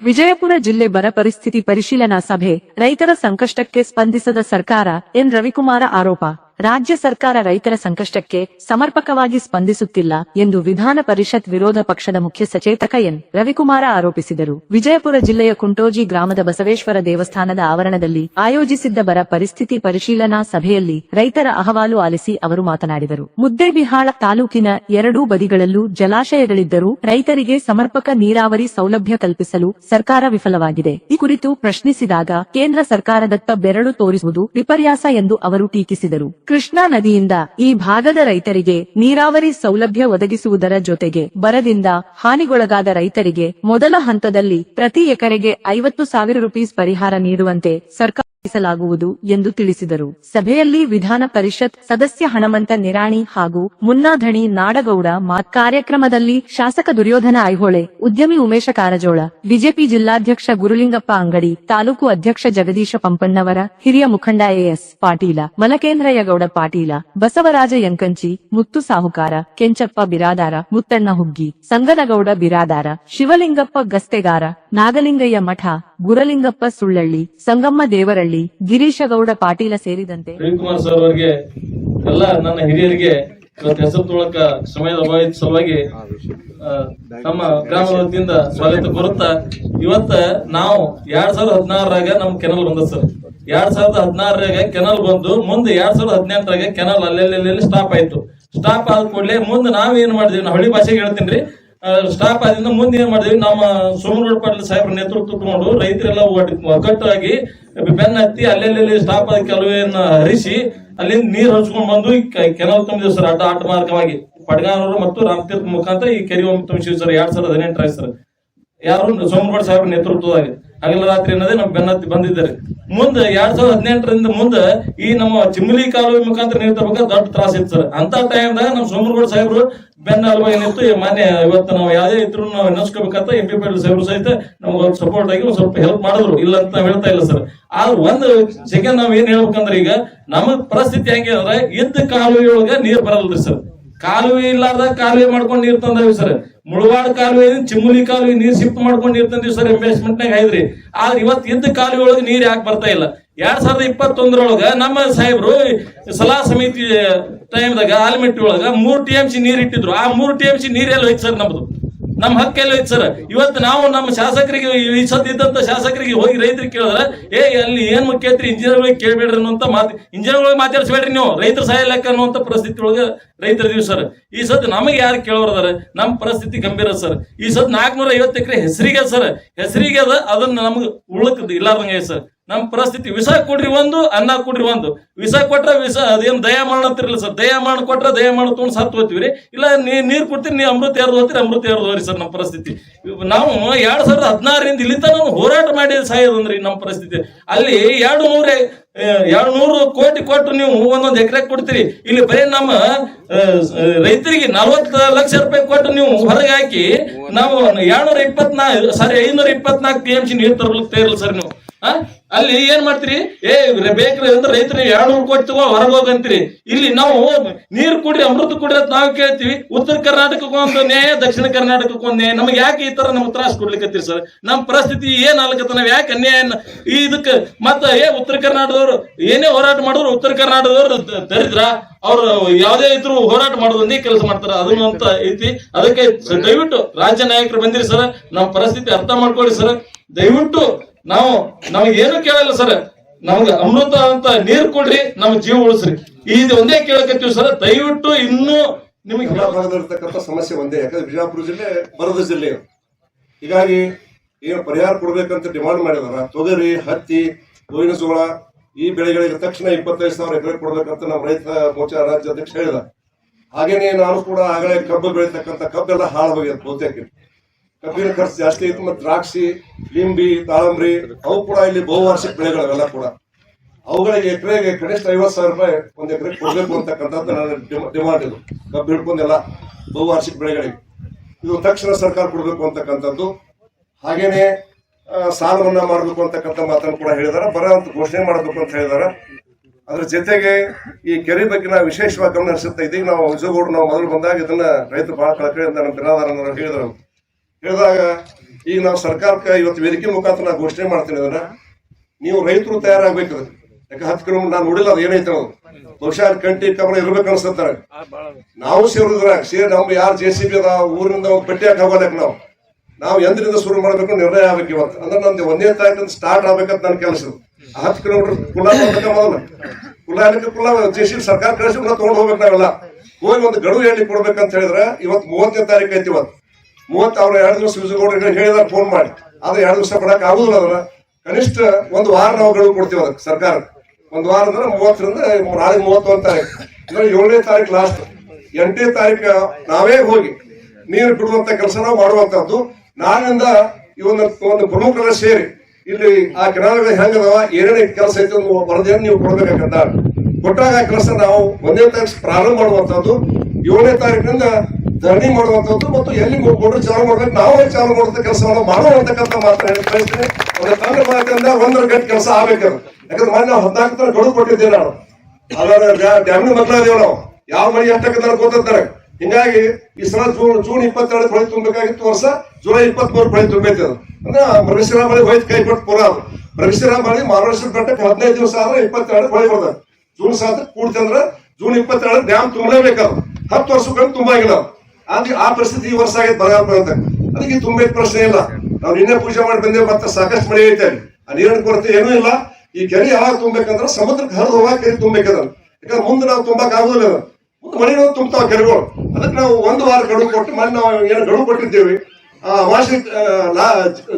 ವಿಜಯಪುರ ಜಿಲ್ಲೆ ಬರ ಪರಿಸ್ಥಿತಿ ಪರಿಶೀಲನಾ ಸಭೆ, ರೈತರ ಸಂಕಷ್ಟಕ್ಕೆ ಸ್ಪಂದಿಸದ ಸರ್ಕಾರ ಎನ್ ರವಿಕುಮಾರ ಆರೋಪ. ರಾಜ್ಯ ಸರ್ಕಾರ ರೈತರ ಸಂಕಷ್ಟಕ್ಕೆ ಸಮರ್ಪಕವಾಗಿ ಸ್ಪಂದಿಸುತ್ತಿಲ್ಲ ಎಂದು ವಿಧಾನ ಪರಿಷತ್ ವಿರೋಧ ಪಕ್ಷದ ಮುಖ್ಯ ಸಚೇತಕ ಎನ್ ರವಿಕುಮಾರ ಆರೋಪಿಸಿದರು. ವಿಜಯಪುರ ಜಿಲ್ಲೆಯ ಕುಂಟೋಜಿ ಗ್ರಾಮದ ಬಸವೇಶ್ವರ ದೇವಸ್ಥಾನದ ಆವರಣದಲ್ಲಿ ಆಯೋಜಿಸಿದ್ದ ಬರ ಪರಿಸ್ಥಿತಿ ಪರಿಶೀಲನಾ ಸಭೆಯಲ್ಲಿ ರೈತರ ಅಹವಾಲು ಆಲಿಸಿ ಅವರು ಮಾತನಾಡಿದರು. ಮುದ್ದೇಬಿಹಾಳ ತಾಲೂಕಿನ ಎರಡೂ ಬದಿಗಳಲ್ಲೂ ಜಲಾಶಯಗಳಿದ್ದರೂ ರೈತರಿಗೆ ಸಮರ್ಪಕ ನೀರಾವರಿ ಸೌಲಭ್ಯ ಕಲ್ಪಿಸಲು ಸರ್ಕಾರ ವಿಫಲವಾಗಿದೆ. ಈ ಕುರಿತು ಪ್ರಶ್ನಿಸಿದಾಗ ಕೇಂದ್ರ ಸರ್ಕಾರದತ್ತ ಬೆರಳು ತೋರಿಸುವುದು ವಿಪರ್ಯಾಸ ಎಂದು ಅವರು ಟೀಕಿಸಿದರು. ಕೃಷ್ಣಾ ನದಿಯಿಂದ ಈ ಭಾಗದ ರೈತರಿಗೆ ನೀರಾವರಿ ಸೌಲಭ್ಯ ಒದಗಿಸುವುದರ ಜೊತೆಗೆ ಬರದಿಂದ ಹಾನಿಗೊಳಗಾದ ರೈತರಿಗೆ ಮೊದಲ ಹಂತದಲ್ಲಿ ಪ್ರತಿ ಎಕರೆಗೆ 50,000 ರೂಪಾಯಿ ಪರಿಹಾರ ನೀಡುವಂತೆ ಸರ್ಕಾರ ಲಾಗುವುದು ಎಂದು ತಿಳಿಸಿದರು. ಸಭೆಯಲ್ಲಿ ವಿಧಾನ ಪರಿಷತ್ ಸದಸ್ಯ ಹಣಮಂತ ನಿರಾಣಿ ಹಾಗೂ ಮುನ್ನಾಧಣಿ ನಾಡಗೌಡ ಕಾರ್ಯಕ್ರಮದಲ್ಲಿ ಶಾಸಕ ದುರ್ಯೋಧನ ಐಹೊಳೆ, ಉದ್ಯಮಿ ಉಮೇಶ ಕಾರಜೋಳ, ಬಿಜೆಪಿ ಜಿಲ್ಲಾಧ್ಯಕ್ಷ ಗುರುಲಿಂಗಪ್ಪ ಅಂಗಡಿ, ತಾಲೂಕು ಅಧ್ಯಕ್ಷ ಜಗದೀಶ ಪಂಪಣ್ಣವರ, ಹಿರಿಯ ಮುಖಂಡ ಎಎಸ್ ಪಾಟೀಲ, ಮಲಕೇಂದ್ರಯ್ಯಗೌಡ ಪಾಟೀಲ, ಬಸವರಾಜ ಯಂಕಂಚಿ, ಮುತ್ತು ಸಾಹುಕಾರ, ಕೆಂಚಪ್ಪ ಬಿರಾದಾರ, ಮುತ್ತಣ್ಣ ಹುಗ್ಗಿ, ಸಂಗನಗೌಡ ಬಿರಾದಾರ, ಶಿವಲಿಂಗಪ್ಪ ಗಸ್ತೆಗಾರ, ನಾಗಲಿಂಗಯ್ಯ ಮಠ, ಗುರಲಿಂಗಪ್ಪ ಸುಳ್ಳಳ್ಳಿ, ಸಂಗಮ್ಮ ದೇವರಳ್ಳಿ, ಗಿರೀಶಗೌಡ ಪಾಟೀಲ ಸೇರಿದಂತೆ ರವಿಕುಮಾರ್ ಸರ್ ಅವರಿಗೆ ಎಲ್ಲ ನನ್ನ ಹಿರಿಯರಿಗೆ ಹೆಸರು ತೊಳಕ ಸಮಯದ ಅಭಾವದ ಸಲುವಾಗಿ ನಮ್ಮ ಗ್ರಾಮದ ವತಿಯಿಂದ ಸ್ವಾಗತ ಕೋರುತ್ತಾ, ಇವತ್ತ ನಾವು 2016ರಾಗ ನಮ್ ಕೆನಲ್ ಬಂದ ಸರ್. 2016ರಾಗ ಕೆನಲ್ ಬಂದು ಮುಂದೆ 2018ರಾಗ ಕೆನಲ್ ಅಲ್ಲೆಲ್ಲಿ ಸ್ಟಾಪ್ ಆಯ್ತು. ಸ್ಟಾಪ್ ಆದ ಕೂಡಲೇ ಮುಂದೆ ನಾವ್ ಏನ್ ಮಾಡಿದ್ವಿ, ಹಳ್ಳಿ ಭಾಷೆಗೆ ಹೇಳ್ತೀನಿ, ಸ್ಟಾಪ್ ಆದ್ರಿಂದ ಮುಂದೆ ಏನ್ ಮಾಡಿದ್ವಿ, ನಮ್ಮ ಸೋಮನಗೌಡ ಪಾಟೀಲ್ ಸಾಹೇಬ್ರ ನೇತೃತ್ವ ತಗೊಂಡು ರೈತರೆಲ್ಲ ಒಗ್ಗಟ್ಟಾಗಿ ಬೆನ್ನ ಹತ್ತಿ ಅಲ್ಲೆಲ್ಲಿ ಸ್ಟಾಪ್ ಆದ ಕೆಲವೇನ ಹರಿಸಿ ಅಲ್ಲಿಂದ ನೀರ್ ಹರಿಸ್ಕೊಂಡ್ ಬಂದು ಕೆನಲ್ ತುಂಬಿದ್ವಿ ಸರ್. ಆಟ ಮಾರ್ಗವಾಗಿ ಪಡ್ಗಾನವರು ಮತ್ತು ರಾಮತೀರ್ಥ ಮುಖಾಂತರ ಈ ಕೆರೆ ತುಂಬಿಸಿವಿ ಸರ್. 2018 ಸರ್. ಯಾರು ಸೋಮನಗೌಡ ಸಾಹೇಬ್ರ ನೇತೃತ್ವದಾಗ ಹಗಲ ರಾತ್ರಿ ಅನ್ನೋದೇ ನಮ್ ಬೆನ್ನತ್ತಿ ಬಂದಿದ್ದಾರೆ. ಮುಂದೆ 2018ರಿಂದ ಮುಂದೆ ಈ ನಮ್ಮ ಚಿಮ್ಮಲಿ ಕಾಲುವೆ ಮುಖಾಂತರ ನೀರ್ ತರಬೇಕಾದ್ರೆ ದೊಡ್ಡ ತ್ರಾಸ ಇತ್ತು ಸರ್. ಅಂತ ಟೈಮ್ದಾಗ ನಮ್ ಸೋಮನಗೌಡ ಸಾಹೇಬ್ರು ಬೆನ್ನ ಅಲ್ವಾ ಏನಿತ್ತು, ಮಾನ್ಯ ಇವತ್ತು ನಾವು ಯಾವ್ದೇ ಇದ್ರು ನಾವು ನೆನೆಸ್ಕೋಬೇಕಂತ MP ಪಾಟೀಲ್ ಸಾಹೇಬ್ರು ಸಹಿತ ನಮ್ಗೆ ಸಪೋರ್ಟ್ ಆಗಿ ಒಂದ್ ಸ್ವಲ್ಪ ಹೆಲ್ಪ್ ಮಾಡಿದ್ರು. ಇಲ್ಲ ಅಂತ ನಾವ್ ಹೇಳ್ತಾ ಇಲ್ಲ ಸರ್. ಆದ್ರೆ ಒಂದು ಸೆಕೆಂಡ್ ನಾವ್ ಏನ್ ಹೇಳ್ಬೇಕಂದ್ರೆ, ಈಗ ನಮ್ಮ ಪರಿಸ್ಥಿತಿ ಹೆಂಗೆ ಅಂದ್ರೆ ಇದ್ದ ಕಾಲುವೆ ಒಳಗ ನೀರ್ ಬರಲ್ರಿ ಸರ್. ಕಾಲುವೆ ಇಲ್ಲಾರ್ದ ಕಾಲುವೆ ಮಾಡ್ಕೊಂಡು ನೀರ್ ತಂದವಿ ಸರ್. ಮುಳವಾಡ ಕಾಲುವೆ, ಚಿಮ್ಮುಲಿ ಕಾಲುವೆ ನೀರ್ ಶಿಫ್ಟ್ ಮಾಡ್ಕೊಂಡು ನೀರ್ ತಂದಿವಿ ಸರ್, ಇನ್ವೆಸ್ಟ್ಮೆಂಟ್ ನಾಗ ಐದ್ರಿ. ಆದ್ರೆ ಇವತ್ತು ಇದ್ದ ಕಾಲುವೆ ಒಳಗೆ ನೀರ್ ಯಾಕೆ ಬರ್ತಾ ಇಲ್ಲ? 2021ರೊಳಗ ನಮ್ಮ ಸಾಹೇಬ್ರು ಸಲಹಾ ಸಮಿತಿ ಟೈಮ್ದಾಗ ಆಲ್ಮೆಟ್ಟಿ ಒಳಗ 3 TMC ನೀರ್ ಇಟ್ಟಿದ್ರು. ಆ 3 TMC ನೀರೆಲ್ಲ ಹೋಯ್ತು ಸರ್. ನಮ್ದು ನಮ್ ಹಕ್ಕೆಲ್ಲ ಹೋಯ್ತು ಸರ್. ಇವತ್ತು ನಾವು ನಮ್ಮ ಶಾಸಕರಿಗೆ, ಈ ಸದ್ ಇದ್ದಂತ ಶಾಸಕರಿಗೆ ಹೋಗಿ ರೈತರಿಗೆ ಕೇಳಿದ್ರೆ, ಅಲ್ಲಿ ಏನ್ ಮುಖ್ಯತ್ರಿ ಇಂಜಿನಿಯರ್ ಕೇಳ್ಬೇಡ್ರಿ ಅನ್ನುವಂತ ಇಂಜಿನಿಯರ್ ಮಾತಾಡ್ಸ್ಬೇಡ್ರಿ ನೀವು, ರೈತರ ಸಹಾಯ ಲೆಕ್ಕ ಅನ್ನುವಂತ ಪರಿಸ್ಥಿತಿ ಒಳಗೆ ರೈತರಿದೀವಿ ಸರ್. ಈ ಸದ್ ನಮಗೆ ಯಾರು ಕೇಳೋರದಾರ? ನಮ್ ಪರಿಸ್ಥಿತಿ ಗಂಭೀರ ಸರ್. ಈ ಸದ್ 450 ಎಕರೆ ಹೆಸರಿಗೆ ಸರ್, ಹೆಸರಿಗೆ ಅದ, ಅದನ್ನ ನಮ್ಗೆ ಉಳ್ಳಕ್ ಇಲ್ಲಾರ್ದಂಗೆ ಸರ್. ನಮ್ ಪರಿಸ್ಥಿತಿ ವಿಷ ಕೊಡ್ರಿ ಒಂದು, ಅನ್ನ ಕೊಡ್ರಿ ಒಂದು. ವಿಷ ಕೊಟ್ರ ವಿಷ ಅದೇನ್ ದಯಾಮಾಣ ಅಂತಿರಲ್ಲ ಸರ್. ದಯಾಮಾಣ ಕೊಟ್ರ ದಯಾಮಾಣ ತಗೊಂಡು ಸತ್ತು ಹೋಗ್ತೀವ್ರಿ. ಇಲ್ಲ ನೀರ್ ಕೊಡ್ತೀರಿ, ನೀವ್ ಅಮೃತ ಯಾರ್ದು ಹೋಗ್ತೀರಿ, ಅಮೃತ ಯಾರ್ದು ಹೋಗ್ರಿ ಸರ್. ನಮ್ ಪರಿಸ್ಥಿತಿ ನಾವು 2016ರಿಂದ ಇಲ್ಲಿ ತನಕ ಹೋರಾಟ ಮಾಡಿ ಸಾಯೋದಂದ್ರಿ ನಮ್ ಪರಿಸ್ಥಿತಿ. ಅಲ್ಲಿ 200 ಕೋಟಿ ಕೊಟ್ಟು ನೀವು ಒಂದೊಂದು ಎಕರೆ ಕೊಡ್ತೀರಿ. ಇಲ್ಲಿ ಬರೀ ನಮ್ಮ ರೈತರಿಗೆ 40 ಲಕ್ಷ ರೂಪಾಯಿ ಕೊಟ್ಟು ನೀವು ಹೊರಗೆ ಹಾಕಿ ನಾವು 524 TMC ನೀರು ತರಲಿಕ್ಕೆ ತಯಾರಿಲ್ಲ ಸರ್. ನೀವು ಅಲ್ಲಿ ಏನ್ ಮಾಡ್ತೀರಿ? ಬೇಕ್ರಿ ಅಂದ್ರೆ ರೈತರಿಗೆ 200 ಕೋಟಿ ತಗೋ ಹೊರಗೆ ಹೋಗಂತೀರಿ. ಇಲ್ಲಿ ನಾವು ನೀರು ಕುಡ್ರಿ, ಅಮೃತ ಕುಡ್ರಿ ಅಂತ ನಾವು ಕೇಳ್ತೀವಿ. ಉತ್ತರ ಕರ್ನಾಟಕಕ್ಕೆ ಒಂದು ನ್ಯಾಯ, ದಕ್ಷಿಣ ಕರ್ನಾಟಕಕ್ಕೆ ಒಂದು ನ್ಯಾಯ. ನಮ್ಗೆ ಯಾಕೆ ಈ ತರ ನಮ್ಗೆ ತ್ರಾಸ ಕೊಡ್ಲಿಕ್ಕತ್ತೀರಿ ಸರ್? ನಮ್ ಪರಿಸ್ಥಿತಿ ಏನ್ ಆಗ್ಲತ್ತ? ನಾವ್ ಯಾಕೆ ಅನ್ಯಾಯ ಇದಕ್ಕೆ ಮತ್ತೆ ಉತ್ತರ ಕರ್ನಾಟಕದವ್ರು ಏನೇ ಹೋರಾಟ ಮಾಡಿದ್ರು ಉತ್ತರ ಕರ್ನಾಟಕದವ್ರು ದರಿದ್ರ ಅವ್ರು ಯಾವ್ದೇ ಇದ್ರು ಹೋರಾಟ ಮಾಡೋದೊಂದೇ ಕೆಲಸ ಮಾಡ್ತಾರ, ಅದನ್ನು ಅಂತ ಐತಿ. ಅದಕ್ಕೆ ದಯವಿಟ್ಟು ರಾಜ್ಯ ನಾಯಕರು ಬಂದಿರಿ ಸರ್, ನಮ್ ಪರಿಸ್ಥಿತಿ ಅರ್ಥ ಮಾಡ್ಕೊಳ್ಳಿ ಸರ್. ದಯವಿಟ್ಟು ನಮಗೆ ಏನು ಕೇಳಲ್ಲ ಸರ್. ನಮ್ಗೆ ಅಮೃತ ಅಂತ ನೀರ್ ಕೊಡ್ರಿ, ನಮ್ ಜೀವ ಉಳಿಸ್ರಿ, ಇದು ಒಂದೇ ಕೇಳಕತ್ತೀವಿ ಸರ್. ದಯವಿಟ್ಟು ಇನ್ನೂ ನಿಮಗೆ ಭಾಗದಲ್ಲಿರ್ತಕ್ಕಂಥ ಸಮಸ್ಯೆ ಒಂದೇ. ಯಾಕಂದ್ರೆ ಬಿಜಾಪುರ ಜಿಲ್ಲೆ ಬರದ ಜಿಲ್ಲೆ, ಹೀಗಾಗಿ ಏನು ಪರಿಹಾರ ಕೊಡ್ಬೇಕಂತ ಡಿಮಾಂಡ್ ಮಾಡಿದಾರ. ತೊಗರಿ, ಹತ್ತಿ, ಗೋವಿನ ಜೋಳ ಈ ಬೆಳೆಗಳಿಗೆ ತಕ್ಷಣ 25,000 ಎಕರೆ ಕೊಡ್ಬೇಕಂತ ನಮ್ಮ ರೈತ ಮೋರ್ಚಾ ರಾಜ್ಯಾಧ್ಯಕ್ಷ ಹೇಳಿದ. ಹಾಗೇನೆ ನಾನು ಕೂಡ ಆಗಲೇ ಕಬ್ಬು ಬೆಳೀತಕ್ಕಂಥ ಕಬ್ಬೆಲ್ಲ ಹಾಳು ಹೋಗ್ಯದ. ಬಹುತೇಕ ಕಬ್ಬಿನ ಖರ್ಚು ಜಾಸ್ತಿ ಇತ್ತು. ಮತ್ತು ದ್ರಾಕ್ಷಿ, ಲಿಂಬಿ, ದಾಳಂಬ್ರಿ ಅವು ಕೂಡ ಇಲ್ಲಿ ಬಹುವಾರ್ಷಿಕ ಬೆಳೆಗಳೆಲ್ಲ ಕೂಡ ಅವುಗಳಿಗೆ ಎಕರೆಗೆ ಕನಿಷ್ಠ 50,000 ರೂಪಾಯಿ ಒಂದು ಎಕರೆ ಕೊಡ್ಬೇಕು ಅಂತಕ್ಕಂಥದ್ದು ನನ್ನ ಡಿಮಾಂಡ್. ಇದು ಕಬ್ಬು ಹಿಡ್ಕೊಂಡೆಲ್ಲ ಬಹುವಾರ್ಷಿಕ ಬೆಳೆಗಳಿಗೆ ಇದು ತಕ್ಷಣ ಸರ್ಕಾರ ಕೊಡ್ಬೇಕು ಅಂತಕ್ಕಂಥದ್ದು. ಹಾಗೇನೆ ಸಾಲ ಮನ್ನಾ ಮಾಡಬೇಕು ಅಂತಕ್ಕಂಥ ಮಾತನ್ನು ಕೂಡ ಹೇಳಿದಾರೆ. ಬರ ಅಂತ ಘೋಷಣೆ ಮಾಡಬೇಕು ಅಂತ ಹೇಳಿದಾರೆ. ಅದ್ರ ಜೊತೆಗೆ ಈ ಕೆರೆ ಬಗ್ಗೆ ನಾವು ವಿಶೇಷವಾಗಿ ಗಮನ ಹರಿಸುತ್ತಾ ಇದೀಗ ನಾವು ವಿಜಯಗೌಡರು ನಾವು ಮೊದಲು ಬಂದಾಗ ಇದನ್ನ ರೈತರು ಬಹಳ ಕಳಕಳಿಯಿಂದ ನಮ್ಮ ಬಿರಾದಾರ ಹೇಳಿದಾಗ ಈಗ ನಾವು ಸರ್ಕಾರಕ್ಕೆ ಇವತ್ತು ವೇದಿಕೆ ಮುಖಾಂತರ ನಾನು ಘೋಷಣೆ ಮಾಡ್ತೀನಿ ಅದನ್ನ, ನೀವು ರೈತರು ತಯಾರಾಗಬೇಕು. ಯಾಕೆ 10 ಕಿಲೋಮೀಟರ್ ನಾನು ನೋಡಿಲ್ಲ ಅದು ಏನೈತೆ ಅದು, ಬಹುಶಃ ಕಂಟಿ ಕಮಲ ಇರ್ಬೇಕು ಅನ್ಸುತ್ತಾರೆ. ನಾವು ಸೇರಿದ್ರಾಗ ನಮ್ಗೆ ಯಾರು JCB ಅದ ಊರಿನಿಂದ ಒಂದು ಪಟ್ಟಿ ಹಾಕೋಬೇಕು. ನಾವು ಎಂದ್ರಿಂದ ಶುರು ಮಾಡ್ಬೇಕು ನಿರ್ಣಯ ಆಗ್ಬೇಕು ಇವತ್ತು. ಅಂದ್ರೆ ನಮ್ದು 1ನೇ ತಾರೀಕಿಂದ ಸ್ಟಾರ್ಟ್ ಆಗ್ಬೇಕಂತ ನನ್ನ ಕೆಲಸ. 10 ಕಿಲೋಮೀಟರ್ ಕುಲ ಮೊದಲ ಕುಲ JCB ಸರ್ಕಾರ ಕಳಿಸಿ ತಗೊಂಡು ಹೋಗ್ಬೇಕು. ನಾವೆಲ್ಲ ಹೋಗಿ ಒಂದು ಗಡುವು ಹೇಳಿ ಕೊಡ್ಬೇಕಂತ ಹೇಳಿದ್ರೆ ಇವತ್ತು 30ನೇ ತಾರೀಕು ಐತಿ. ಇವತ್ತು 30 ಅವ್ರ 2 ದಿವಸ ವಿಜಯಗೌಡರಿಗೆ ಹೇಳಿದಾರೆ ಫೋನ್ ಮಾಡಿ, ಆದ್ರೆ 2 ದಿವಸ ಕೊಡಕ್ ಆಗುದಿಲ್ಲ. ಅದನ್ನ ಕನಿಷ್ಠ 1 ವಾರ ನಾವು ಗಡುವು ಕೊಡ್ತೀವಿ ಅದಕ್ಕೆ ಸರ್ಕಾರ. 1 ವಾರ ಅಂದ್ರೆ 30ರಿಂದ ನಾಳೆ 31 ತಾರೀಕು ಅಂದ್ರೆ 7ನೇ ತಾರೀಕು ಲಾಸ್ಟ್. 8ನೇ ತಾರೀಕು ನಾವೇ ಹೋಗಿ ನೀರು ಬಿಡುವಂತ ಕೆಲಸ ನಾವು ಮಾಡುವಂತದ್ದು. ನಾಳಿಂದ ಈ ಒಂದು ಪ್ರಮುಖರ ಸೇರಿ ಇಲ್ಲಿ ಆ ಕೆನಾಲ್ಗಳು ಹೆಂಗದವ ಏನೇನೇ ಕೆಲಸ ಐತೆ ವರದಿಯನ್ನು ನೀವು ಕೊಡ್ಬೇಕಾಗತ್ತ. ಕೊಟ್ಟಾಗ ಆ ಕೆಲಸ ನಾವು 1ನೇ ತಾರೀಕು ಪ್ರಾರಂಭ ಮಾಡುವಂತದ್ದು, 7ನೇ ತಾರೀಕಿನಿಂದ ಧರಣಿ ಮಾಡುವಂತದ್ದು ಮತ್ತು ಎಲ್ಲಿ ಕೊಟ್ಟರು ಚಾಲು ಮಾಡ್ಬೇಕು, ನಾವೇ ಚಾಲು ಮಾಡುವಂತ ಕೆಲಸವನ್ನು ಮಾಡುವಂತಕ್ಕಂಥ ಮಾತ್ರ ಹೇಳ್ತೀನಿ. ಒಂದು ತಂಡ ಮಾತಿಂದ 1 ಗಂಟೆ ಕೆಲಸ ಆಗ್ಬೇಕದು. ಯಾಕಂದ್ರೆ ಮೊನ್ನೆ ನಾವು 14 ತರ ಗಡುವು ಕೊಟ್ಟಿದ್ದೇವೆ. ನಾವು ಡ್ಯಾಮಿನ ಮಕ್ಕಳಾದೇವ್ ನಾವು ಯಾವ ಮಳೆ ಎಷ್ಟಕ್ಕೆ ಗೊತ್ತಿರ್ತಾರೆ. ಹಿಂಗಾಗಿ ಈ ಸಲ ಜೂನ್ 22 ಹೊಳೆ ತುಂಬಬೇಕಾಗಿತ್ತು, ವರ್ಷ ಜುಲೈ 23 ಹೊಳೆ ತುಂಬೈತೆ. ಅಂದ್ರೆ ಮೃಗಶಿರ ಮಳೆ ಹೋಯ್ತು ಕೈ ಕೊಟ್ಟು ಪುರ. ಅದು ಮೃಗಶಿರ ಮಳೆ ಮಾರ್ಗಶಿರ ಬೆಟ್ಟಕ್ಕೆ 15 ದಿವಸ ಆದ್ರೆ 22 ಹೊಳೆ ಬರ್ತದೆ. ಜೂನ್ 7 ಕೂಡ್ತಿ ಅಂದ್ರೆ ಜೂನ್ 22 ಡ್ಯಾಮ್ ತುಂಬಲೇಬೇಕಾದ್ರು. 10 ವರ್ಷಕ್ಕೆ ತುಂಬಾಗಿಲ್ಲ. ಆದ್ರೆ ಆ ಪರಿಸ್ಥಿತಿ ಈ ವರ್ಷ ಆಗೈತೆ ಬರಗಾಲ ಅಂತ. ಅದಕ್ಕೆ ತುಂಬೈತ ಪ್ರಶ್ನೆ ಇಲ್ಲ. ನಾವು ನಿನ್ನೆ ಪೂಜೆ ಮಾಡಿ ಬಂದೇವೆ, ಮತ್ತೆ ಸಾಕಷ್ಟು ಮಳೆ ಐತೆ. ಆ ನೀರಿನ ಕೊರತೆ ಏನೂ ಇಲ್ಲ. ಈ ಕೆರೆ ಯಾವಾಗ ತುಂಬಬೇಕಂದ್ರೆ ಸಮುದ್ರಕ್ಕೆ ಹರಿದು ಹೋಗಾಕ ಕೆರೆ ತುಂಬಬೇಕದ. ಯಾಕಂದ್ರೆ ಮುಂದೆ ನಾವು ತುಂಬಕ್ ಆಗುದಿಲ್ಲ. ಮುಂದೆ ಮಳೆ ತುಂಬ್ತಾವ ಕೆರೆಗಳು. ಅದಕ್ಕೆ ನಾವು 1 ವಾರ ಗಡುವು ಕೊಟ್ಟು ಮೊನ್ನೆ ನಾವು ಏನು ಗಡುವು ಕೊಟ್ಟಿದ್ದೇವೆ.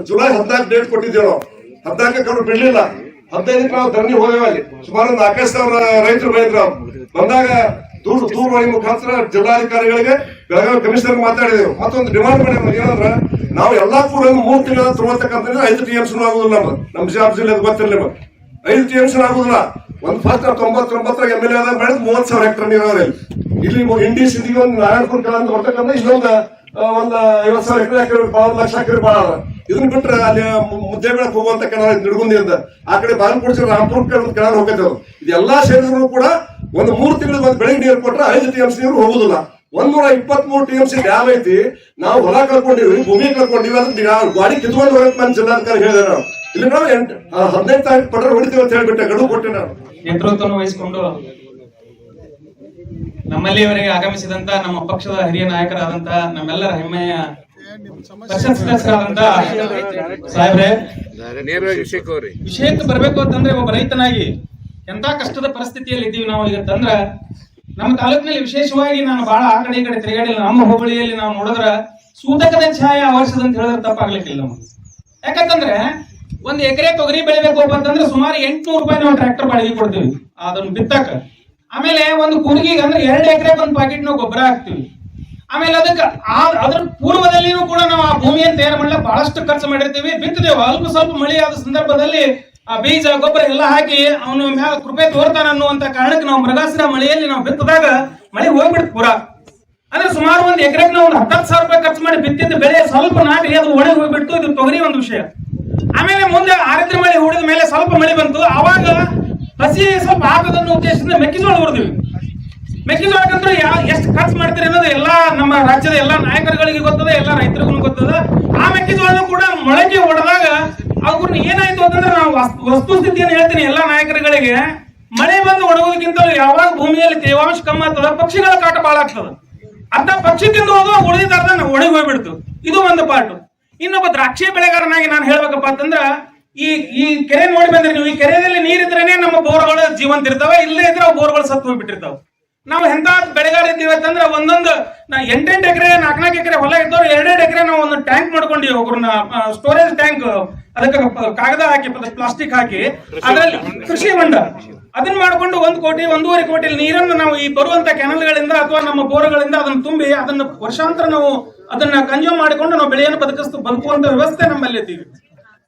ಜುಲೈ 14 ಡೇಟ್ ಕೊಟ್ಟಿದ್ದೇವೆ. ನಾವು 14 ಗಡುವು ಬಿಡ್ಲಿಲ್ಲ. 15 ನಾವು ಧರಣಿ ಹೋದೇವೆ. ಅಲ್ಲಿ ಸುಮಾರು 4,000 ರೈತರು ಬಂದಿದ್ರು. ಬಂದಾಗ ದೂರವಾಣಿ ಮುಖಾಂತರ ಜಿಲ್ಲಾಧಿಕಾರಿಗಳಿಗೆ ಬೆಳಗಾವಿ ಕಮಿಷನರ್ ಮಾತಾಡಿದೆವು. ಮತ್ತೊಂದು ಡಿಮಾಂಡ್ ಮಾಡಿದ್ರು, ಏನಂದ್ರೆ ನಾವು ಎಲ್ಲಾ ಕೂಡ 3 ತಿಂಗಳ ತಗೊಳ್ತಕ್ಕಂಥ 5 TMC ಆಗುದಿಲ್ಲ. ನಮ್ಮ ಬಿಜಾಪುರ ಜಿಲ್ಲೆ ಗೊತ್ತಿಲ್ಲ. 5 TMC ಆಗುದಿಲ್ಲ. ಒಂದು ಫಸ್ಟ್ 99 MLA ಆದಾಗ ಮಾಡಿದ್ 30,000 ಹೆಕ್ಟರ್ ನೀರಾವರಿ. ಇಲ್ಲಿ ಇಂಡಿ ಸಿಟಿಗೆ ಒಂದು ನಾರಾಯಣಪುರ ಕೆಳಗೆ ಹೊರತಕ್ಕಂಥ ಇನ್ನೊಂದು 50,000 ಎಕರೆ 1 ಲಕ್ಷ ಎಕರೆ ಬಾಳ. ಇದನ್ನ ಬಿಟ್ರೆ ಅಲ್ಲಿ ಮುದ್ದೆ ಬೆಳಕ್ ಹೋಗುವಂತ ಕೆನಾಲ್ ನಿಡಗುಂದಿಯಿಂದ ಆ ಕಡೆ ಬಾಗಲಕೋಟೆ ರಾಮಪುರ ಕೆನಾಲ್ ಹೋಗ್ತದೆ. ಇದೆಲ್ಲಾ ಸೇರಿದ್ರು ಕೂಡ ಒಂದು 3 ತಿಂಗಳಿಗೆ ಒಂದು ಬೆಳಿಗ್ಗೆ ನೀರು ಕೊಟ್ರೆ 5 TMC ನೀರು ಹೋಗುದಿಲ್ಲ. 123 TMC ಡ್ಯಾಮ್ ಐತಿ. ನಾವು ಹೊಲ ಕಳ್ಕೊಂಡಿವಿ, ಭೂಮಿ ಕಳ್ಕೊಂಡಿವಿ. ಅದಕ್ಕೆ ಗಾಡಿ ಕಿತ್ಕೊಂಡು ಹೋಗಕ್ಕೆ ನನ್ನ ಜಿಲ್ಲಾಧಿಕಾರಿ ಹೇಳಿದೆ. ನಾವು ಇಲ್ಲಿ ನಾವು 15 ತಾರೀಕು ಪಟ್ರ ಹೊಡಿತೀವಿ ಅಂತ ಹೇಳ್ಬಿಟ್ಟೆ, ಗಡುವು ಕೊಟ್ಟೆ. ನಾನು ನೇತೃತ್ವವನ್ನು ವಹಿಸಿಕೊಂಡು ನಮ್ಮಲ್ಲಿಯವರೆಗೆ ಆಗಮಿಸಿದಂತ ನಮ್ಮ ಪಕ್ಷದ ಹಿರಿಯ ನಾಯಕರಾದಂತಹ ನಮ್ಮೆಲ್ಲರ ಹೆಮ್ಮೆಯ ಪರಿಷತ್ ಸದಸ್ಯರಾದಂತಹ ಸಾಹೇಬ್ರೆ, ವಿಷಯಕ್ಕೆ ಬರ್ಬೇಕು ಅಂತಂದ್ರೆ ಒಬ್ಬ ರೈತನಾಗಿ ಎಂತ ಕಷ್ಟದ ಪರಿಸ್ಥಿತಿಯಲ್ಲಿ ಇದ್ದೀವಿ ನಾವು ಇವತ್ತಂದ್ರ. ನಮ್ಮ ತಾಲೂಕಿನಲ್ಲಿ ವಿಶೇಷವಾಗಿ ನಾನು ಬಹಳ ಆ ಕಡೆ ಈ ಕಡೆ ತಿರುಗಾಡಿಲ್ಲ. ನಮ್ಮ ಹೋಬಳಿಯಲ್ಲಿ ನಾವು ನೋಡಿದ್ರ ಸೂತಕದ ಛಾಯೆ ಅವಶ್ಯದ ಅಂತ ಹೇಳಿದ್ರೆ ತಪ್ಪಾಗ್ಲಿಕ್ಕಿಲ್ಲ ನಮ್ಗೆ. ಯಾಕಂತಂದ್ರೆ 1 ಎಕರೆ ತೊಗರಿ ಬೆಳಿಬೇಕು ಅಂತಂದ್ರೆ ಸುಮಾರು 800 ರೂಪಾಯಿ ನಾವು ಟ್ರ್ಯಾಕ್ಟರ್ ಬಾಡಿಗೆ ಕೊಡ್ತೀವಿ ಅದನ್ನ ಬಿತ್ತಕ. ಆಮೇಲೆ ಒಂದು ಕೂರ್ಗಿಗೆ ಅಂದ್ರೆ 2 ಎಕರೆ ಒಂದು ಪ್ಯಾಕೆಟ್ ನಾವು ಗೊಬ್ಬರ ಹಾಕ್ತಿವಿ. ಆಮೇಲೆ ಅದಕ್ಕೆ ಅದ್ರ ಪೂರ್ವದಲ್ಲಿನೂ ಕೂಡ ನಾವು ಆ ಭೂಮಿಯನ್ನು ತಯಾರು ಮಾಡಲಿಕ್ಕೆ ಬಹಳಷ್ಟು ಖರ್ಚು ಮಾಡಿರ್ತೀವಿ. ಬಿತ್ತಿದೇವು, ಅಲ್ಪ ಸ್ವಲ್ಪ ಮಳೆ ಆದ ಸಂದರ್ಭದಲ್ಲಿ ಆ ಬೀಜ ಗೊಬ್ಬರ ಎಲ್ಲ ಹಾಕಿ ಅವನು ಮ್ಯಾಲ ಕೃಪೆ ತೋರ್ತಾನ ಅನ್ನುವಂತ ಕಾರಣಕ್ಕೆ ನಾವು ಮೃಗಶಿರ ಮಳೆಯಲ್ಲಿ ನಾವು ಬಿತ್ತಿದಾಗ ಮಳೆ ಹೋಗ್ಬಿಡ್ತು ಪೂರಾ. ಅಂದ್ರೆ ಸುಮಾರು 1 ಎಕರೆಗೆ ನಾವು 10,000 ರೂಪಾಯಿ ಖರ್ಚು ಮಾಡಿ ಬಿತ್ತಿದ್ದ ಬೆಳೆ ಸ್ವಲ್ಪ ನಾಟಿ ಅದು ಒಣಗಿ ಹೋಗ್ಬಿಡ್ತು. ಇದು ತೊಗರಿ ಒಂದು ವಿಷಯ. ಆಮೇಲೆ ಮುಂದೆ ಆರಿದ್ರ ಮಳೆ ಹೂಡಿದ ಮೇಲೆ ಸ್ವಲ್ಪ ಮಳೆ ಬಂತು. ಅವಾಗ ಹಸಿ ಸ್ವಲ್ಪ ಹಾಕೋದನ್ನ ಉದ್ದೇಶದಿಂದ ಮೆಕ್ಕೆಜೋಳ ಹೊಡೆದ್ವಿ. ಮೆಕ್ಕೆಜೋಳಕ್ಕಂದ್ರೆ ಎಷ್ಟು ಖರ್ಚು ಮಾಡ್ತೀರಿ ಅನ್ನೋದು ಎಲ್ಲಾ ನಮ್ಮ ರಾಜ್ಯದ ಎಲ್ಲಾ ನಾಯಕರುಗಳಿಗೆ ಗೊತ್ತದ, ಎಲ್ಲಾ ರೈತರಿಗೂ ಗೊತ್ತದ. ಆ ಮೆಕ್ಕೆಜೋಳ ಕೂಡ ಮೊಳಕೆ ಹೊಡೆದಾಗ ಅವ್ರನ್ನ ಏನಾಯ್ತು ಅಂತಂದ್ರೆ ನಾವು ವಸ್ತುಸ್ಥಿತಿಯನ್ನು ಹೇಳ್ತೀನಿ ಎಲ್ಲಾ ನಾಯಕರುಗಳಿಗೆ. ಮಳೆ ಬಂದು ಒಣಗೋದಕ್ಕಿಂತ ಯಾವಾಗ ಭೂಮಿಯಲ್ಲಿ ತೇವಾಂಶ ಕಮ್ಮಿ ಆಗ್ತದ, ಪಕ್ಷಿಗಳ ಕಾಟ ಬಾಳ ಆಗ್ತದ. ಅರ್ಧ ಪಕ್ಷಿ ತಿಂದು ಹೋದು ಉಳಿದ ಅರ್ಧ ಒಣಗಿ ಹೋಗ್ಬಿಡ್ತು. ಇದು ಒಂದು ಪಾರ್ಟ್. ಇನ್ನೊಬ್ಬ ದ್ರಾಕ್ಷಿ ಬೆಳೆಗಾರನಾಗಿ ನಾನು ಹೇಳ್ಬೇಕಪ್ಪ ಅಂತಂದ್ರ ಈ ಕೆರೆ ನೋಡಿ ಬಂದ್ರೆ ನೀವು, ಈ ಕೆರೆಯಲ್ಲಿ ನೀರಿದ್ರೇನೆ ನಮ್ಮ ಬೋರ್ಗಳು ಜೀವಂತ ಇರ್ತಾವೆ. ಇಲ್ಲೇ ಇದ್ರೆ ಅವು ಬೋರ್ಗಳು ಸತ್ತು ಹೋಗ್ಬಿಟ್ಟಿರ್ತಾವ. ನಾವು ಎಂತ ಬೆಳೆಗಾರ ಇದ್ದೀವಿ ಅಂತಂದ್ರೆ ಒಂದೊಂದು 8 ಎಕರೆ 4 ಎಕರೆ ಹೊಲ ಇದ್ದವ್ರು 2 ಎಕರೆ ನಾವು ಒಂದು ಟ್ಯಾಂಕ್ ಮಾಡ್ಕೊಂಡಿವಿ. ಒಬ್ಬರನ್ನ ಸ್ಟೋರೇಜ್ ಟ್ಯಾಂಕ್, ಅದಕ್ಕೆ ಕಾಗದ ಹಾಕಿ ಪ್ಲಾಸ್ಟಿಕ್ ಹಾಕಿ ಅದರಲ್ಲಿ ಕೃಷಿ ಹೊಂಡ ಅದನ್ನ ಮಾಡ್ಕೊಂಡು 1 ಕೋಟಿ 1.5 ಕೋಟಿ ನೀರನ್ನು ನಾವು ಈ ಬರುವಂತ ಕೆನಲ್ಗಳಿಂದ ಅಥವಾ ನಮ್ಮ ಬೋರ್ಗಳಿಂದ ಅದನ್ನ ತುಂಬಿ ಅದನ್ನ ವರ್ಷಾಂತರ ನಾವು ಅದನ್ನ ಕನ್ಸ್ಯೂಮ್ ಮಾಡಿಕೊಂಡು ನಾವು ಬೆಳೆಯನ್ನು ಬದುಕುವಂತ ವ್ಯವಸ್ಥೆ ನಮ್ಮಲ್ಲಿ ಐತಿ.